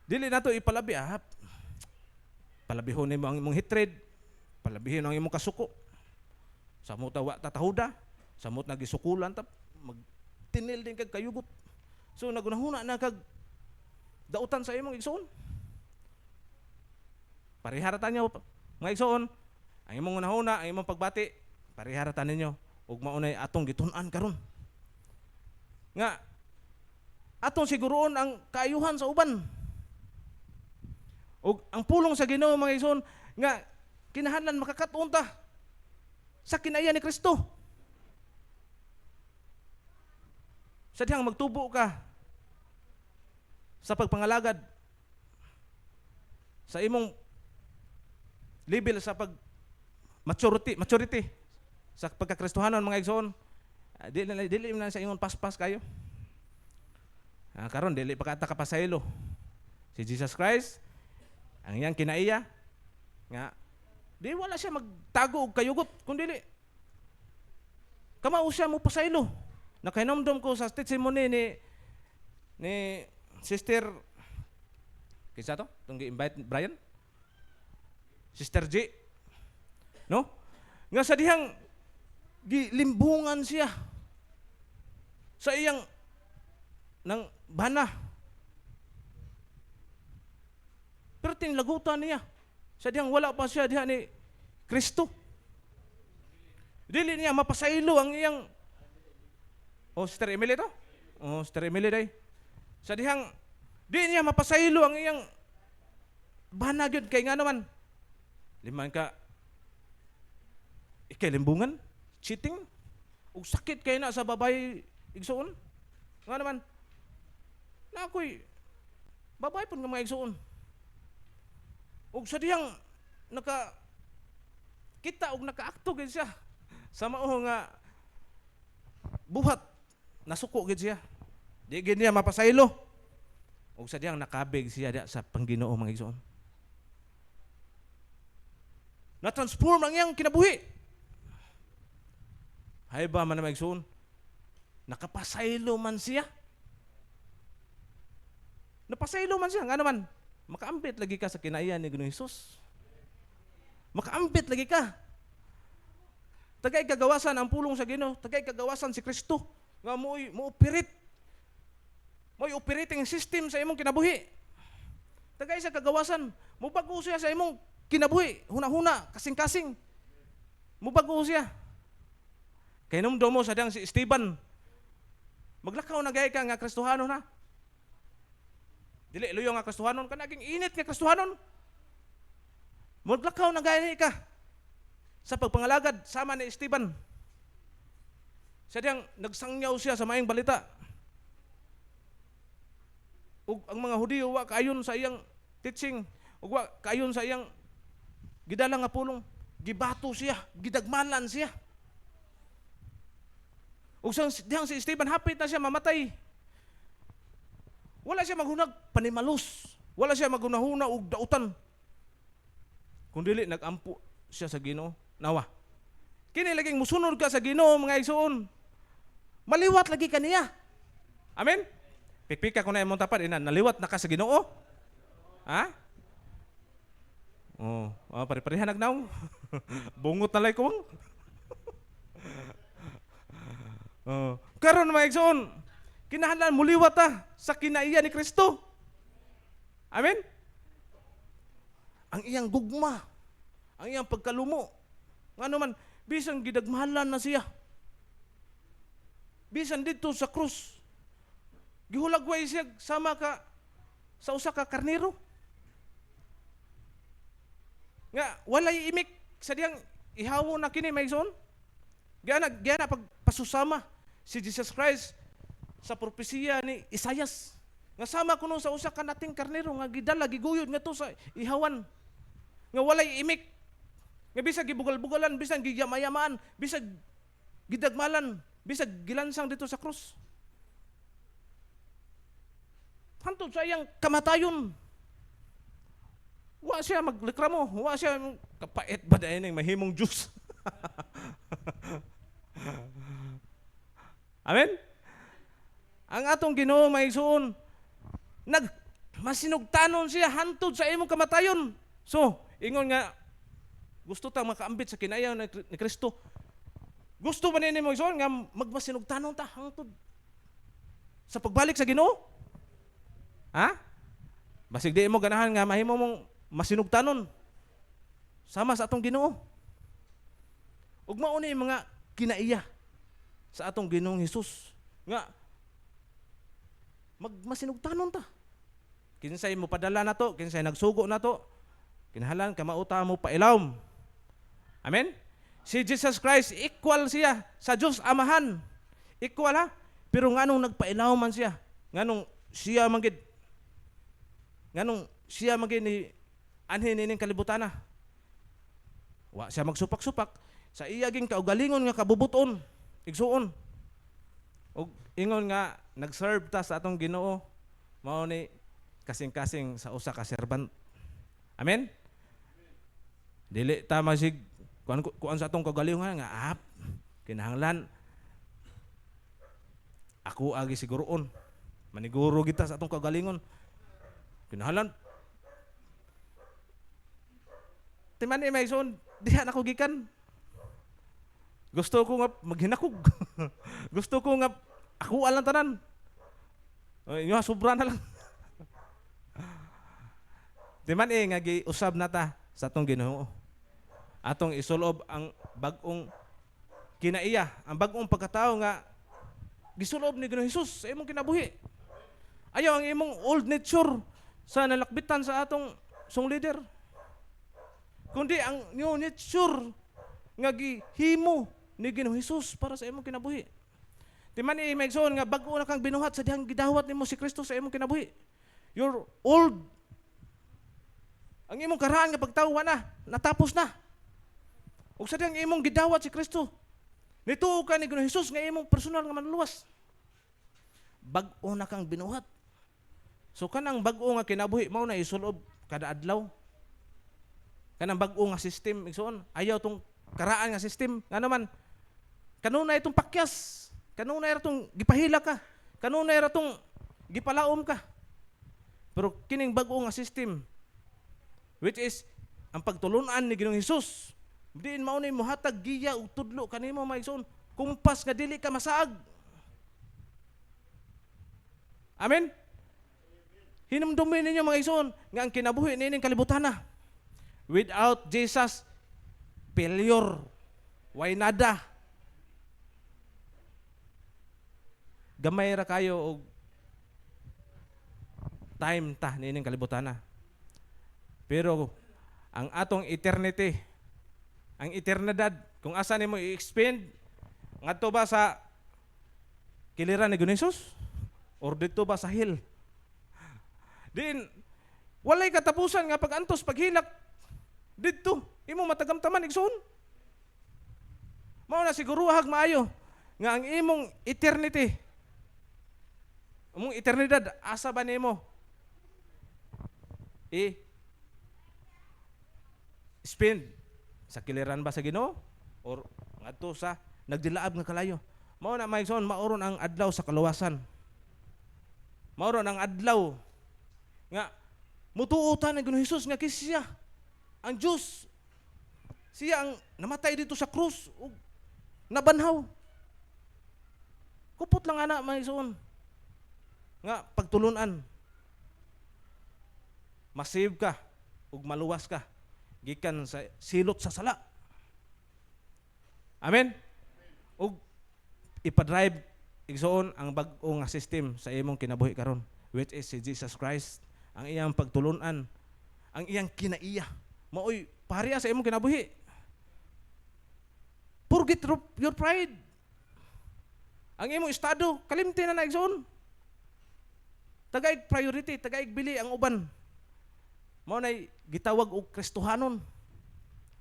Dili nato ipalabi palabihon nimo ang imong hatred, palabihin ang imong kasuko. Samot wa tatahuda, samot nagisukulan ta magtinil din kag kayugot. So nagunahuna na kag dautan sa imong igsoon. Pariharatan niyo mga igsoon, ang imong unahuna, ang imong pagbati, pariharatan ninyo ug maunay atong gitun-an karon. Nga atong siguroon ang kaayuhan sa uban. Ug ang pulong sa Ginoo mga igsoon nga kinahanglan makakatuon ta sa kinaya ni Kristo. Sa dihang magtubo ka sa pagpangalagad sa imong level sa pag maturity sa pagkakristohanon mga igsoon, dili na sa ingon paspas kayo. Karon dili pa kata kapasaylo. Si Jesus Christ ang iyang kinaiya nga di wala siya magtago og kayugot kundi kamao siya mo pasaylo. Nakainomdom ko sa testimony ni Sister kisa to tong gi-invite Brian, Sister G, no? Nga sa dihang gilimbungan siya sa iyang ng bana. Pero tinlagutan niya sa dihang wala pa siya diha ni Kristo. Dili niya mapasaylo ang iyang Sister Emily to? Sister Emily day. Sa dihang di niya mapasaylo ang iyang bana gyud kay nga naman liman ka ikalimbungan, cheating, ug sakit kay na sa babay igsuon. Nga naman na ako'y babay pun nga mga igsuon. Ug sa diyang kita og nakaakto gid siya sa mao nga buhat nasuko gid siya. Di gid niya mapasaylo. Ug sa diyang nakabig siya sa Pangginoo mga igsoon. Na-transform ang iyang kinabuhi. Hay ba man mga igsoon? Nakapasaylo man siya. Napasaylo man siya nga naman. Makaambit lagi ka sa kinaiya ni Ginoong Hesus. Makaambit lagi ka. Tagay kagawasan ang pulong sa Ginoo, tagay kagawasan si Kristo nga mo-operate. Mo'y operating system sa imong kinabuhi. Tagay sa kagawasan, mubago siya sa imong kinabuhi, huna-huna, kasing-kasing. Mubago siya. Kay numdo mo sa diyang si Esteban, maglakaw na gaya ka nga Kristohanon ha. Dili luyo nga Kristohanon ka, naging init nga Kristohanon. Maglakaw na gaya ka sa pagpangalagad sama ni Esteban. Sa diyang nagsangyaw siya sa maayong balita. Ug ang mga Hudiyo wa kaayon sa iyang teaching, ug wa kaayon sa iyang gidala nga pulong, gibato siya, gidagmalan siya. Ug dihang si Stephen hapit na siya mamatay. Wala siya maghunag panimalos. Wala siya maghunahuna og dautan. Kung dili nagampo siya sa Ginoo, nawa. Kini laging musunod ka sa Ginoo mga igsoon. Maliwat lagi kaniya. Amen. Pikpika ko na imong tapat ina, naliwat na ka sa Ginoo. Ha? Oh, pare-pareha nagnaw. Bungot na lay ko. Karon mga igsoon, kinahanglan muliwat ta sa kinaiya ni Kristo. Amen? Ang iyang gugma, ang iyang pagkalumo, ngano man, bisan gidagmahalan na siya. Bisan dito sa krus, gihulagway siya sama ka sa usa ka karnero. Nga, walay imik sa diyang ihawo na kini mga igsoon. Gana pagpasusama si Jesus Christ sa propesiya ni Isaias. Nga sama kuno sa usa ka nating karnero nga gidala giguyod nga to sa ihawan. Nga walay imik. Nga bisag gibugal-bugalan, bisag giyamayamaan, bisag gidagmalan, bisag gilansang dito sa krus. Hantod sa iyang kamatayon. Wa siya maglikramo, wa siya kapait ba dahil ng mahimong juice. Amen? Ang atong Ginoo maigsoon, masinugtanon siya hantod sa imong kamatayon. So, ingon nga, gusto ta makaambit sa kinayaw ni Kristo. Gusto ba nini mo igsoon nga magmasinugtanon ta hantod sa pagbalik sa Ginoo? Ha? Basig di mo ganahan nga mahimo mong masinugtanon sama sa atong Ginoo. Ug mao ni mga kinaiya sa atong Ginoong Hesus nga masinugtanon ta. Kinsay mo padala na to, kinsay nagsugo na to, kinahanglan kamauta mo pailawom. Amen? Si Jesus Christ, equal siya sa Diyos Amahan. Equal ha? Pero nganong nagpailaw man siya? Nganong siya manggid? Nganong siya manggid ni anhin nining kalibutan na? Wa siya magsupak-supak sa iyaging kaugalingon nga kabubuton, igsuon. Og ingon nga nag-serve ta sa atong Ginoo, mao ni kasing-kasing sa usa ka servant. Amen? Dili ta masig kuan sa atong kaugalingon nga kinahanglan ako agi siguroon. Maniguro kita sa atong kaugalingon. Kinahanglan timan may son diha na ko gikan. Gusto ko nga maghinakog. Gusto ko nga ako alang tanan. Ay, sobra na lang. Timan nga giusab na ta sa atong Ginoo. Atong isulob ang bag-ong kinaiya, ang bag-ong pagkatao nga gisulob ni Ginoong Hesus sa imong kinabuhi. Ayaw ang imong old nature sa nalakbitan sa atong song leader. Kundi ang new nature nga gihimo ni Ginoong Hesus para sa imong kinabuhi. Timan maigsoon nga bag-o na kang binuhat sa dihang gidawat nimo si Kristo sa imong kinabuhi. You're old. Ang imong karaan nga pagtawa na, natapos na. Ug sa dihang imong gidawat si Kristo, nituo ka ni Ginoong Hesus nga imong personal nga manluwas. Bag-o na kang binuhat. So kanang bag-o nga kinabuhi mao na isulob kada adlaw. Kanang bag-o nga system igsoon, ayaw tong karaan nga system nga naman kanunay itong pakyas, kanunay itong gipahila ka, kanunay itong gipalaom ka. Pero kining bag-o nga system, which is ang pagtulunan ni Ginoong Hesus, diin mao ni mohatag giya ug tudlo kanimo maigsoon, kumpas nga dili ka masaag. Amen. Hinumdumin ninyo mga igsoon nga ang kinabuhi nining kalibutan na. Without Jesus, failure, why nada. Gamay ra kayo og time ta nining kalibutan na. Pero ang atong eternity, ang eternidad, kung asa nimo i-expend, ngadto ba sa kiliran ni Ginoong Hesus? Or dito ba sa hell? Din, walay katapusan nga pag-antos, paghilak, Dito, imo matagamtaman igsoon. Mao na siguro hag maayo nga ang imong eternity, among eternidad asa ba nimo? Spend sa kiliran ba sa Ginoo or ngadto sa nagdilaab nga kalayo? Mao na maigsoon, maoron ang adlaw sa kaluwasan. Maoron ang adlaw nga mutuotan ang Ginoong Hesus nga kisya ang Diyos. Siya ang namatay dito sa krus ug nabanhaw. Kupot lang ana maigsoon nga pagtulunan. Masave ka ug maluwas ka gikan sa silot sa sala. Amen. Ug ipadrive igsoon ang bag-o nga system sa imong kinabuhi karon, which is si Jesus Christ, ang iyang pagtulunan, ang iyang kinaiya. Maoy pareha sa imong kinabuhi. Forget your pride. Ang imong estado kalimti na igsoon. Tagaig priority, tagaig bili ang uban. Mao nay gitawag og Kristohanon.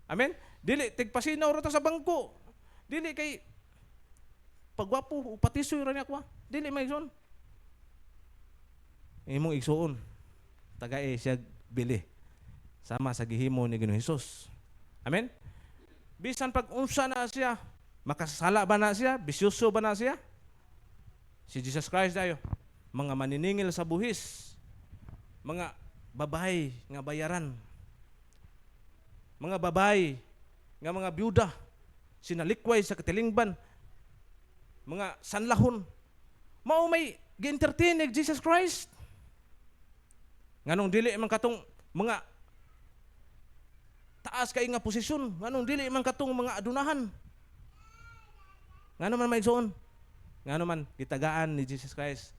Amen. Dili tigpasinaw ra ta sa bangko. Dili kay pagwapo o patisoy ra niya ko. Dili maigsoon. Imong igsuon. Tagay siya bili sama sa gihimo ni Ginoong Hesus. Amen. Bisan pag unsa na siya, makasala ba na siya, bisyoso ba na siya? Si Jesus Christ dayo, mga maniningil sa buhis, mga babae nga bayaran, mga babae nga mga byuda, sinalikway sa katilingban, mga sanlahon, mao may gi-entertain ni Jesus Christ. Nganong dili man katong mga taas kay nga posisyon, nganong dili man katong mga adunahan. Ngano man maigsoon, ngano man gitagaan ni Jesus Christ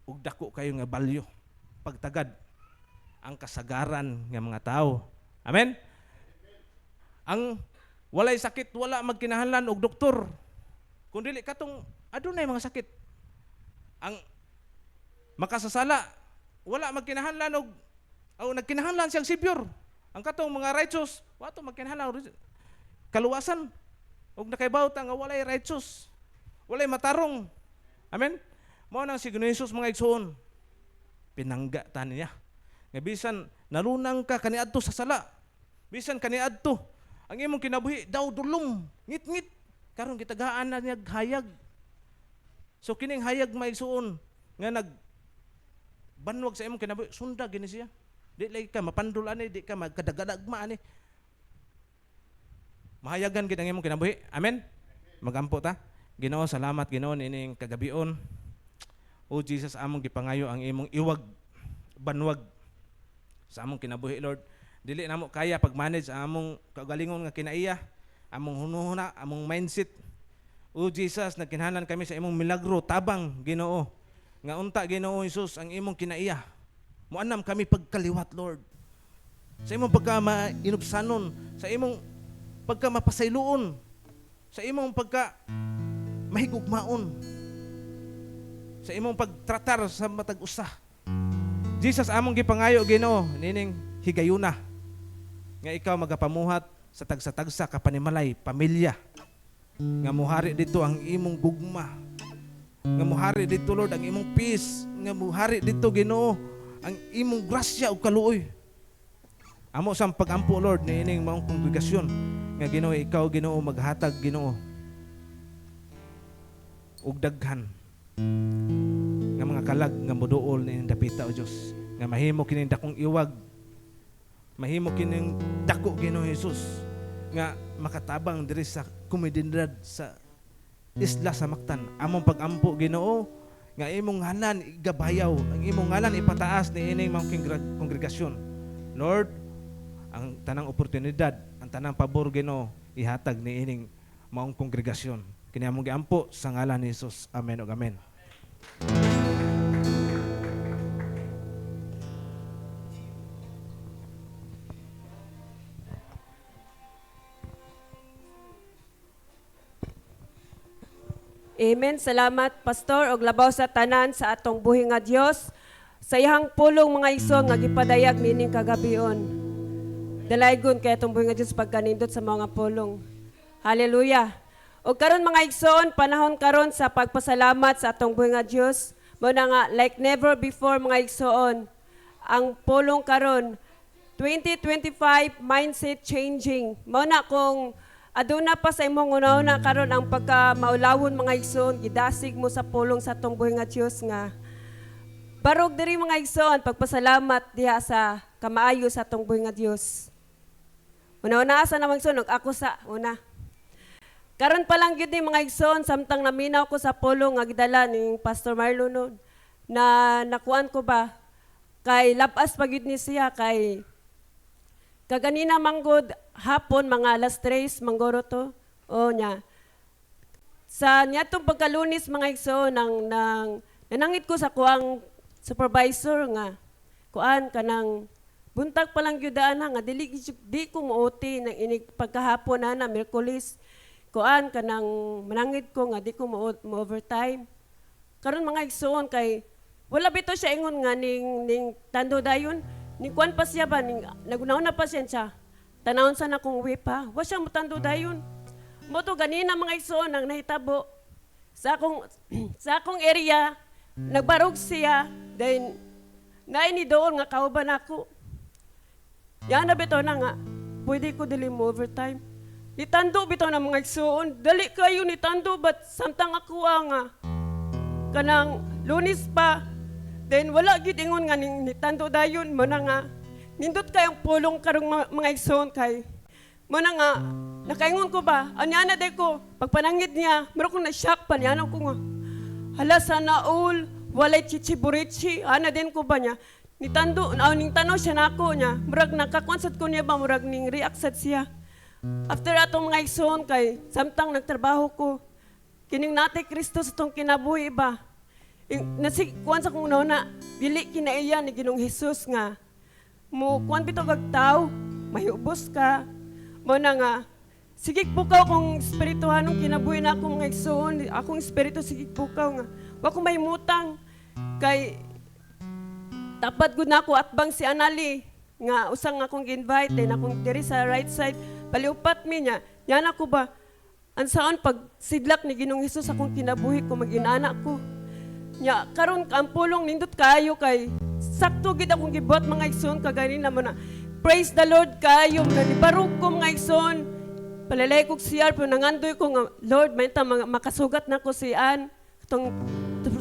ug dako kayo nga balyo pagtagad ang kasagaran nga mga tao. Amen. Ang walay sakit wala magkinahanglan og doktor, kun dili katong adunay mga sakit. Ang makasasala wala magkinahanglan og nagkinahanglan siyang Savior. Ang katong mga righteous wato magkinahanglan kaluwasan ug nakaibawta nga walay righteous, walay matarong. Amen. Mao nang si Ginoong Hesus mga igsoon, pinangga ta niya nga bisan nalunang ka kaniadto sa sala, bisan kaniadto ang imong kinabuhi daw dulom ngit-ngit, karon gitagaan na niya hayag. So kining hayag maigsuon nga nag banwag sa imong kinabuhi, sunda gini siya. Di lagi ka mapandul ani, di ka magkadagadagma ani. Mahayagan gid ang imong kinabuhi. Amen. Magampo ta. Ginoo, salamat Ginoo ining kagabion. O Jesus, among gipangayo ang imong iwag banwag sa among kinabuhi, Lord. Dili namo kaya pag-manage ang among kagalingon nga kinaiya, among hunahuna, among mindset. O Jesus, nagkinahanglan kami sa imong milagro tabang Ginoo. Nga unta Ginoo Hesus ang imong kinaiya. Muanam kami pagkaliwat, Lord. Sa imong pagka mainupsanon, sa imong pagka mapasayloon, sa imong pagka mahigugmaon, sa imong pagtratar sa matag usa. Jesus, among gipangayo Ginoo nining higayuna nga ikaw magapamuhat sa tagsa-tagsa ka panimalay, pamilya, nga muhari dito ang imong gugma, nga muhari dito Lord ang imong peace, nga muhari dito Ginoo ang imong grasya ug kaluoy. Amo sa pagampo Lord nining maong kongregasyon nga Ginoo, ikaw Ginoo maghatag Ginoo ug daghan nga mga kalag nga moduol ni dapita o Dios, nga mahimo kining dakong iwag, mahimo kining dako Ginoo Hesus nga makatabang diri sa komunidad sa isla sa Mactan. Among pagampo Ginoo nga imong ngalan igabayaw, ang imong ngalan ipataas ni ining mga kongregasyon. Lord, ang tanang oportunidad, ang tanang pabor Ginoo ihatag ni ining maong kongregasyon. Kini among giampo sa ngalan ni Jesus. Amen ug amen. Amen. Salamat pastor og labaw sa tanan sa atong buhi nga Dios. Sa iyang pulong mga igsoon nga gipadayag nining kagabion. dalaygon kaya itong buhi nga Diyos pagkanindot sa mga pulong. Hallelujah. O karon mga igsoon, panahon karon sa pagpasalamat sa atong buhi nga Diyos. Mo na nga, like never before mga igsoon, ang pulong karon 2025 mindset changing. Mo na kung aduna pa sa imong una-una karon ang pagka-maulawon mga igsoon, gidasig mo sa pulong sa atong buhi nga Diyos nga. Barog diri mga igsoon, pagpasalamat diha sa kamaayo sa atong buhi nga Diyos. Una-una asa namang sunog, ako sa una. Karon pa lang gyud ni mga igsoon, samtang naminaw ko sa pulong nga gidala ni Pastor Marlon no, na nakuan ko ba kay labas pa gyud ni siya kay kaganina manggod hapon mga alas 3 manggoro to. O nya. Sa niadtong pagkalunis mga igsoon nang nanangit ko sa kuang supervisor nga kuan kanang buntag pa lang gyud nga di ko muuti nang inig pagkahapon na Miyerkules kuan kanang manangit ko nga di ko mo overtime. Karon mga igsoon kay wala bito siya ingon nga ning tando dayon. Ning kuan pa siya ba ning nagunaw pa siya. Tanawon sa nakong wipa. Wa siya mo tando dayon. Mo to ganina mga igsoon nang nahitabo sa akong sa akong area nagbarog siya then naini doon nga kauban ako. Yan na bito na nga pwede ko dili mo overtime. Nitando bitaw na mga igsoon. Dali kayo nitando but samtang ako nga kanang Lunes pa. Then wala gyud ingon nga nitando dayon mo na nga nindot kayong pulong karong mga igsoon kay mo na nga nakaingon ko ba anya na de ko pagpanangit niya mero ko na shock pa niya ko nga hala sana all walay chichiburichi ana din ko ba niya nitando ning tanaw siya nako niya murag nakakonsert ko niya ba murag ning react sad siya. After atong mga igsoon kay samtang nagtrabaho ko kining nate Kristo sa tong kinabuhi ba nasikuan sa kong nona dili kinaiya ni Ginoong Hesus nga mo kuan bitaw kag tawo mahubos ka mo na nga sige pukaw kung espirituhanong kinabuhi na akong mga igsoon akong espiritu sige pukaw nga wa ko mahimutang kay tapat gud nako atbang si Anali nga usang akong gi-invite din akong diri sa right side paliupat mi niya yan ako ba ansaon pag sidlak ni Ginoong Hesus akong kinabuhi ko mag-inana ko nya karon ang pulong nindot kayo kay sakto gid akong gibuhat mga igsoon kagani na mo na praise the Lord kayo na nibarog ko mga igsoon palalay kog CR pero nangandoy ko nga Lord may ta makasugat nako si Ann tong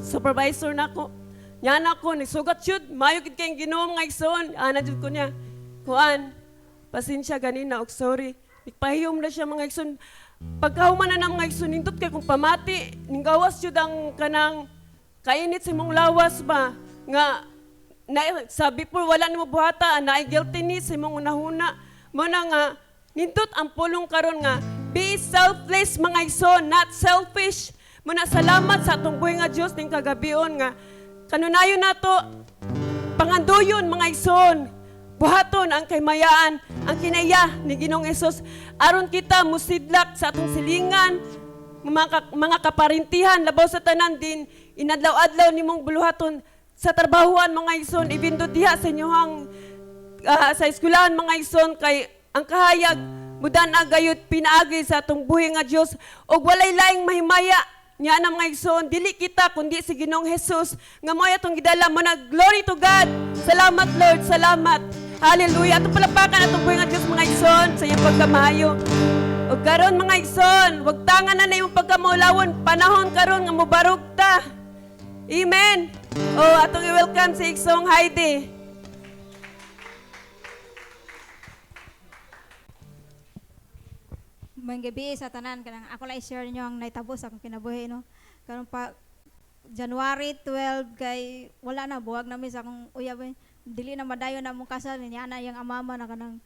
supervisor nako nya nako ni sugat jud mayo gid kay Ginoo mga igsoon ana jud ko niya kuan pasensya ganina og sorry nagpahiyom na siya mga igsoon pagkahuman na mga igsoon nindot kay kung pamati ning gawas jud ang kanang kainit sa mong lawas ba nga na, sabi po wala nimo buhata na guilty ni sa mong unahuna mo na nga nindot ang pulong karon nga be selfless mga igsoon not selfish mo na salamat sa atong buhi nga Dios ning kagabion nga kanunayon nato pangandoyon mga igsoon buhaton ang kaymayaan ang kinaya ni Ginoong Hesus aron kita musidlak sa atong silingan mga kaparintihan labaw sa tanan din inadlaw-adlaw nimong buluhaton sa trabahuan mga igsoon ibindot diha sa inyohang sa eskwelahan mga igsoon kay ang kahayag mudan agayod pinaagi sa atong buhi nga Dios og walay laing mahimaya nya na mga igsoon dili kita kundi si Ginoong Hesus nga mao atong gidala mo na glory to God salamat Lord salamat hallelujah atong palapakan atong buhi nga Dios mga igsoon sa iyang pagkamaayo. O karon mga igsoon, wag tangan na imong pagkamulawon, panahon karon nga mobarog ta. Amen. O atong i-welcome si Igsong Heidi. Mayong gabi sa tanan kanang ako lang i-share niyo ang naitabo sa akong kinabuhi no. Karon pa January 12 kay wala na buwag namin sa akong uyab dili na madayon na mong kasal niya na yang amama na kanang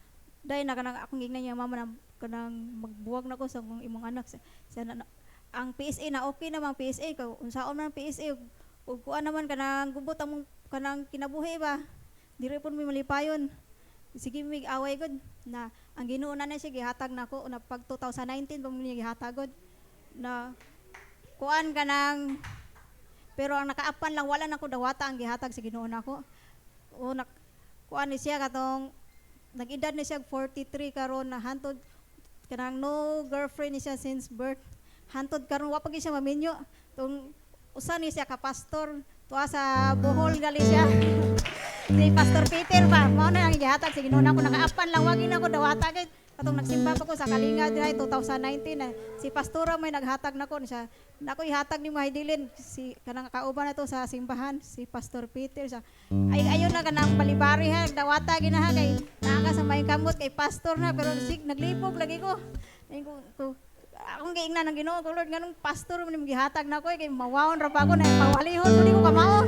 dai na kanang akong gignan yang mama na kanang magbuwag na ko sa akong imong anak ang PSA na okay naman PSA ko unsaon man PSA ug kuan naman kanang gubot among kanang kinabuhi ba diri pud mi malipayon sige mig away gud na ang Ginoo na siya gihatag nako na pag 2019 pa mo niya gihatagod na kuan kanang pero ang nakaapan lang wala nako dawata ang gihatag sa Ginoo nako o kuan ni siya katong nag-edad na siya 43 karon na hantod kanang no girlfriend ni siya since birth. Hantod karon wa pa gyud siya maminyo. Tung usa ni siya ka pastor tuwa sa Bohol gali siya. Si Pastor Peter ba, mao na ang gihatag sa Ginoo nako nakaapan lang wagi na ko dawatag katong nagsimba pa ko sa Kalinga dihay 2019 na si pastora may naghatag nako siya. Nako ihatag ni Mahidilin si kanang kauban na to sa simbahan si Pastor Peter sa ay ayon na kanang balibari ha dawata gina ha kay naa sa may kamot kay pastor na pero sig naglipog lagi ko. Ay ko akong giingnan ng Ginoo ko Lord nganong pastor man gihatag nako kay mawawon ra pa ako na pawalihon mo di ko kamao.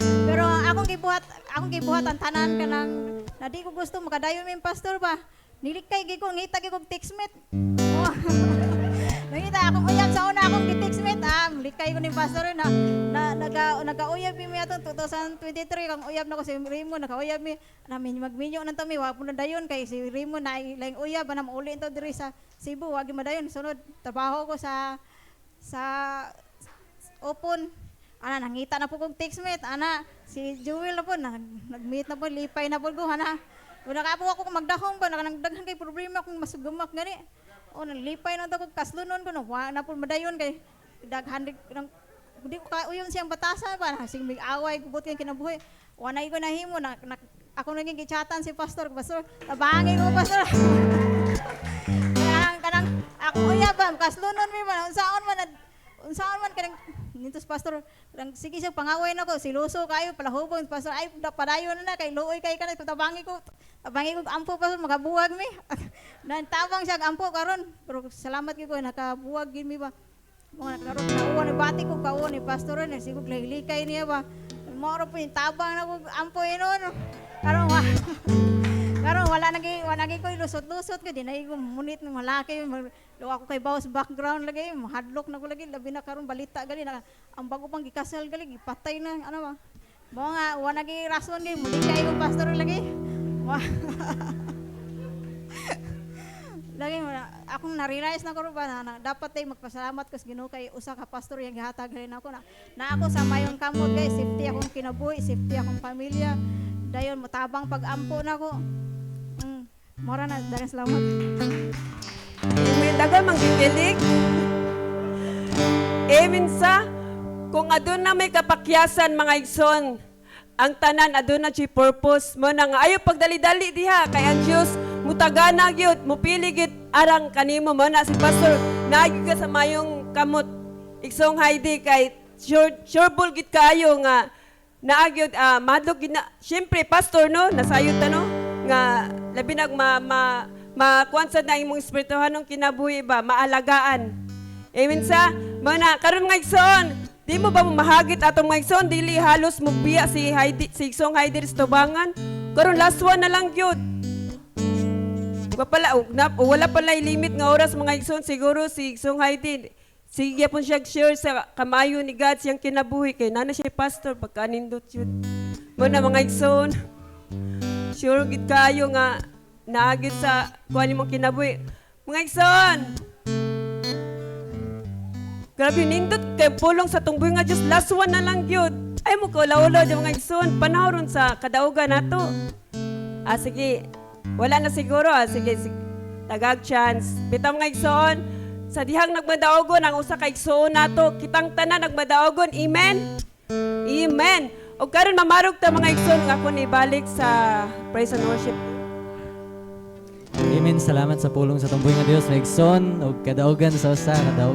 Pero akong gibuhat ang tanan kanang na di ko gusto makadayon mi pastor ba. Nilikay gid ko ngita gid ko textmate. Oh. Nangita akong uyab sa una akong gi-textmate likay ko ni pastor na nagauyab mi atong 2023 kang uyab na ko si Rimo nakauyab mi namin magminyo nang mi wa puno dayon kay si Rimo na laing uyab na mauli to diri sa Cebu wa gi madayon sunod trabaho ko sa Opon. Ana nangita na po kong textmate ana si Jewel na po nag-meet na po lipay na po ko ana. Wala ka po ako magdahong ba nagdaghan kay problema kung masugumak gani. O naglipay na to ko kaslunon ko no wa na po madayon kay daghan di ko kauyon siyang batasan ba sing mig away gubot kay kinabuhi. Wa na ko nahimo na ako naging gichatan si pastor tabangin ko pastor. kanang ako uya ba kaslunon mi man unsaon man kanang nitos pastor sige siya pangaway nako siluso kayo palahubon pastor ay padayon na kay luoy kay kanay tabangi ko ampo pastor magabuwag mi nan tabang siya ampo karon pero salamat gyud ko nakabuwag gid mi ba mo karon kauwan ni bati ko kauwan ni pastor na sigog likay niya ba mo ra po tabang nako ampo inon karon wala nagi ko lusot-lusot ko dinay ko munit ng malaki lo ako kay bawas background lagi mahadlok na ko lagi labi na karon balita gali na ang bago pang gikasal gali gipatay na ano ba mo nga wa nagi rason gali mulikay ko pastor lagi lagi akong na-realize na ko ba na dapat tay magpasalamat ko sa Ginoo kay usa ka pastor yang gihatag rin ako na ako sa mayon kamot kay safety akong kinabuhi safety akong pamilya dayon motabang pag-ampo na ko mora na dagan salamat. Amen. Dagan manggigilig. Amen sa kung adun na may kapakyasan mga igsoon, ang tanan adun na si purpose mo na nga ayaw pagdali-dali diha kay ang Dios mutagana gyud mupili gyud arang kanimo mo na si pastor naagi ka sa mayong kamot igsong Heidi kay sure gid kaayo nga naagyod madlog gid na syempre pastor no nasayod ta no nga labi nag makuan na imong espirituhanong kinabuhi ba maalagaan. Amen sa mana karon mga igsoon di mo ba mahagit atong mga igsoon dili halos mugbiya si Igsong Heidi Tubangan karon last one na lang gyud. Wala pala limit nga oras mga igsoon siguro si Igsong Heidi sige po siya share sa kamayo ni God siyang kinabuhi kay nana siya pastor pagkanindot yun. Muna mga igsoon sure gid kayo nga naagid sa kuan imong kinabuhi. Mga igsoon grabe nindot kay pulong sa tungboy nga Dios last one na lang gyud. Ay mo ko laulaw di mga igsoon panahon sa kadaugan nato. Sige wala na siguro sige tagag chance. Bitaw mga igsoon sa dihang nagmadaogon ang usa ka igsoon nato kitang tanan nagmadaogon amen. Amen. O karon mamarog ta mga igsoon nga ako ni balik sa praise and worship. Amen. Salamat sa pulong sa tumboy nga Dios, mga igsoon, ug kadaugan sa usa kadaog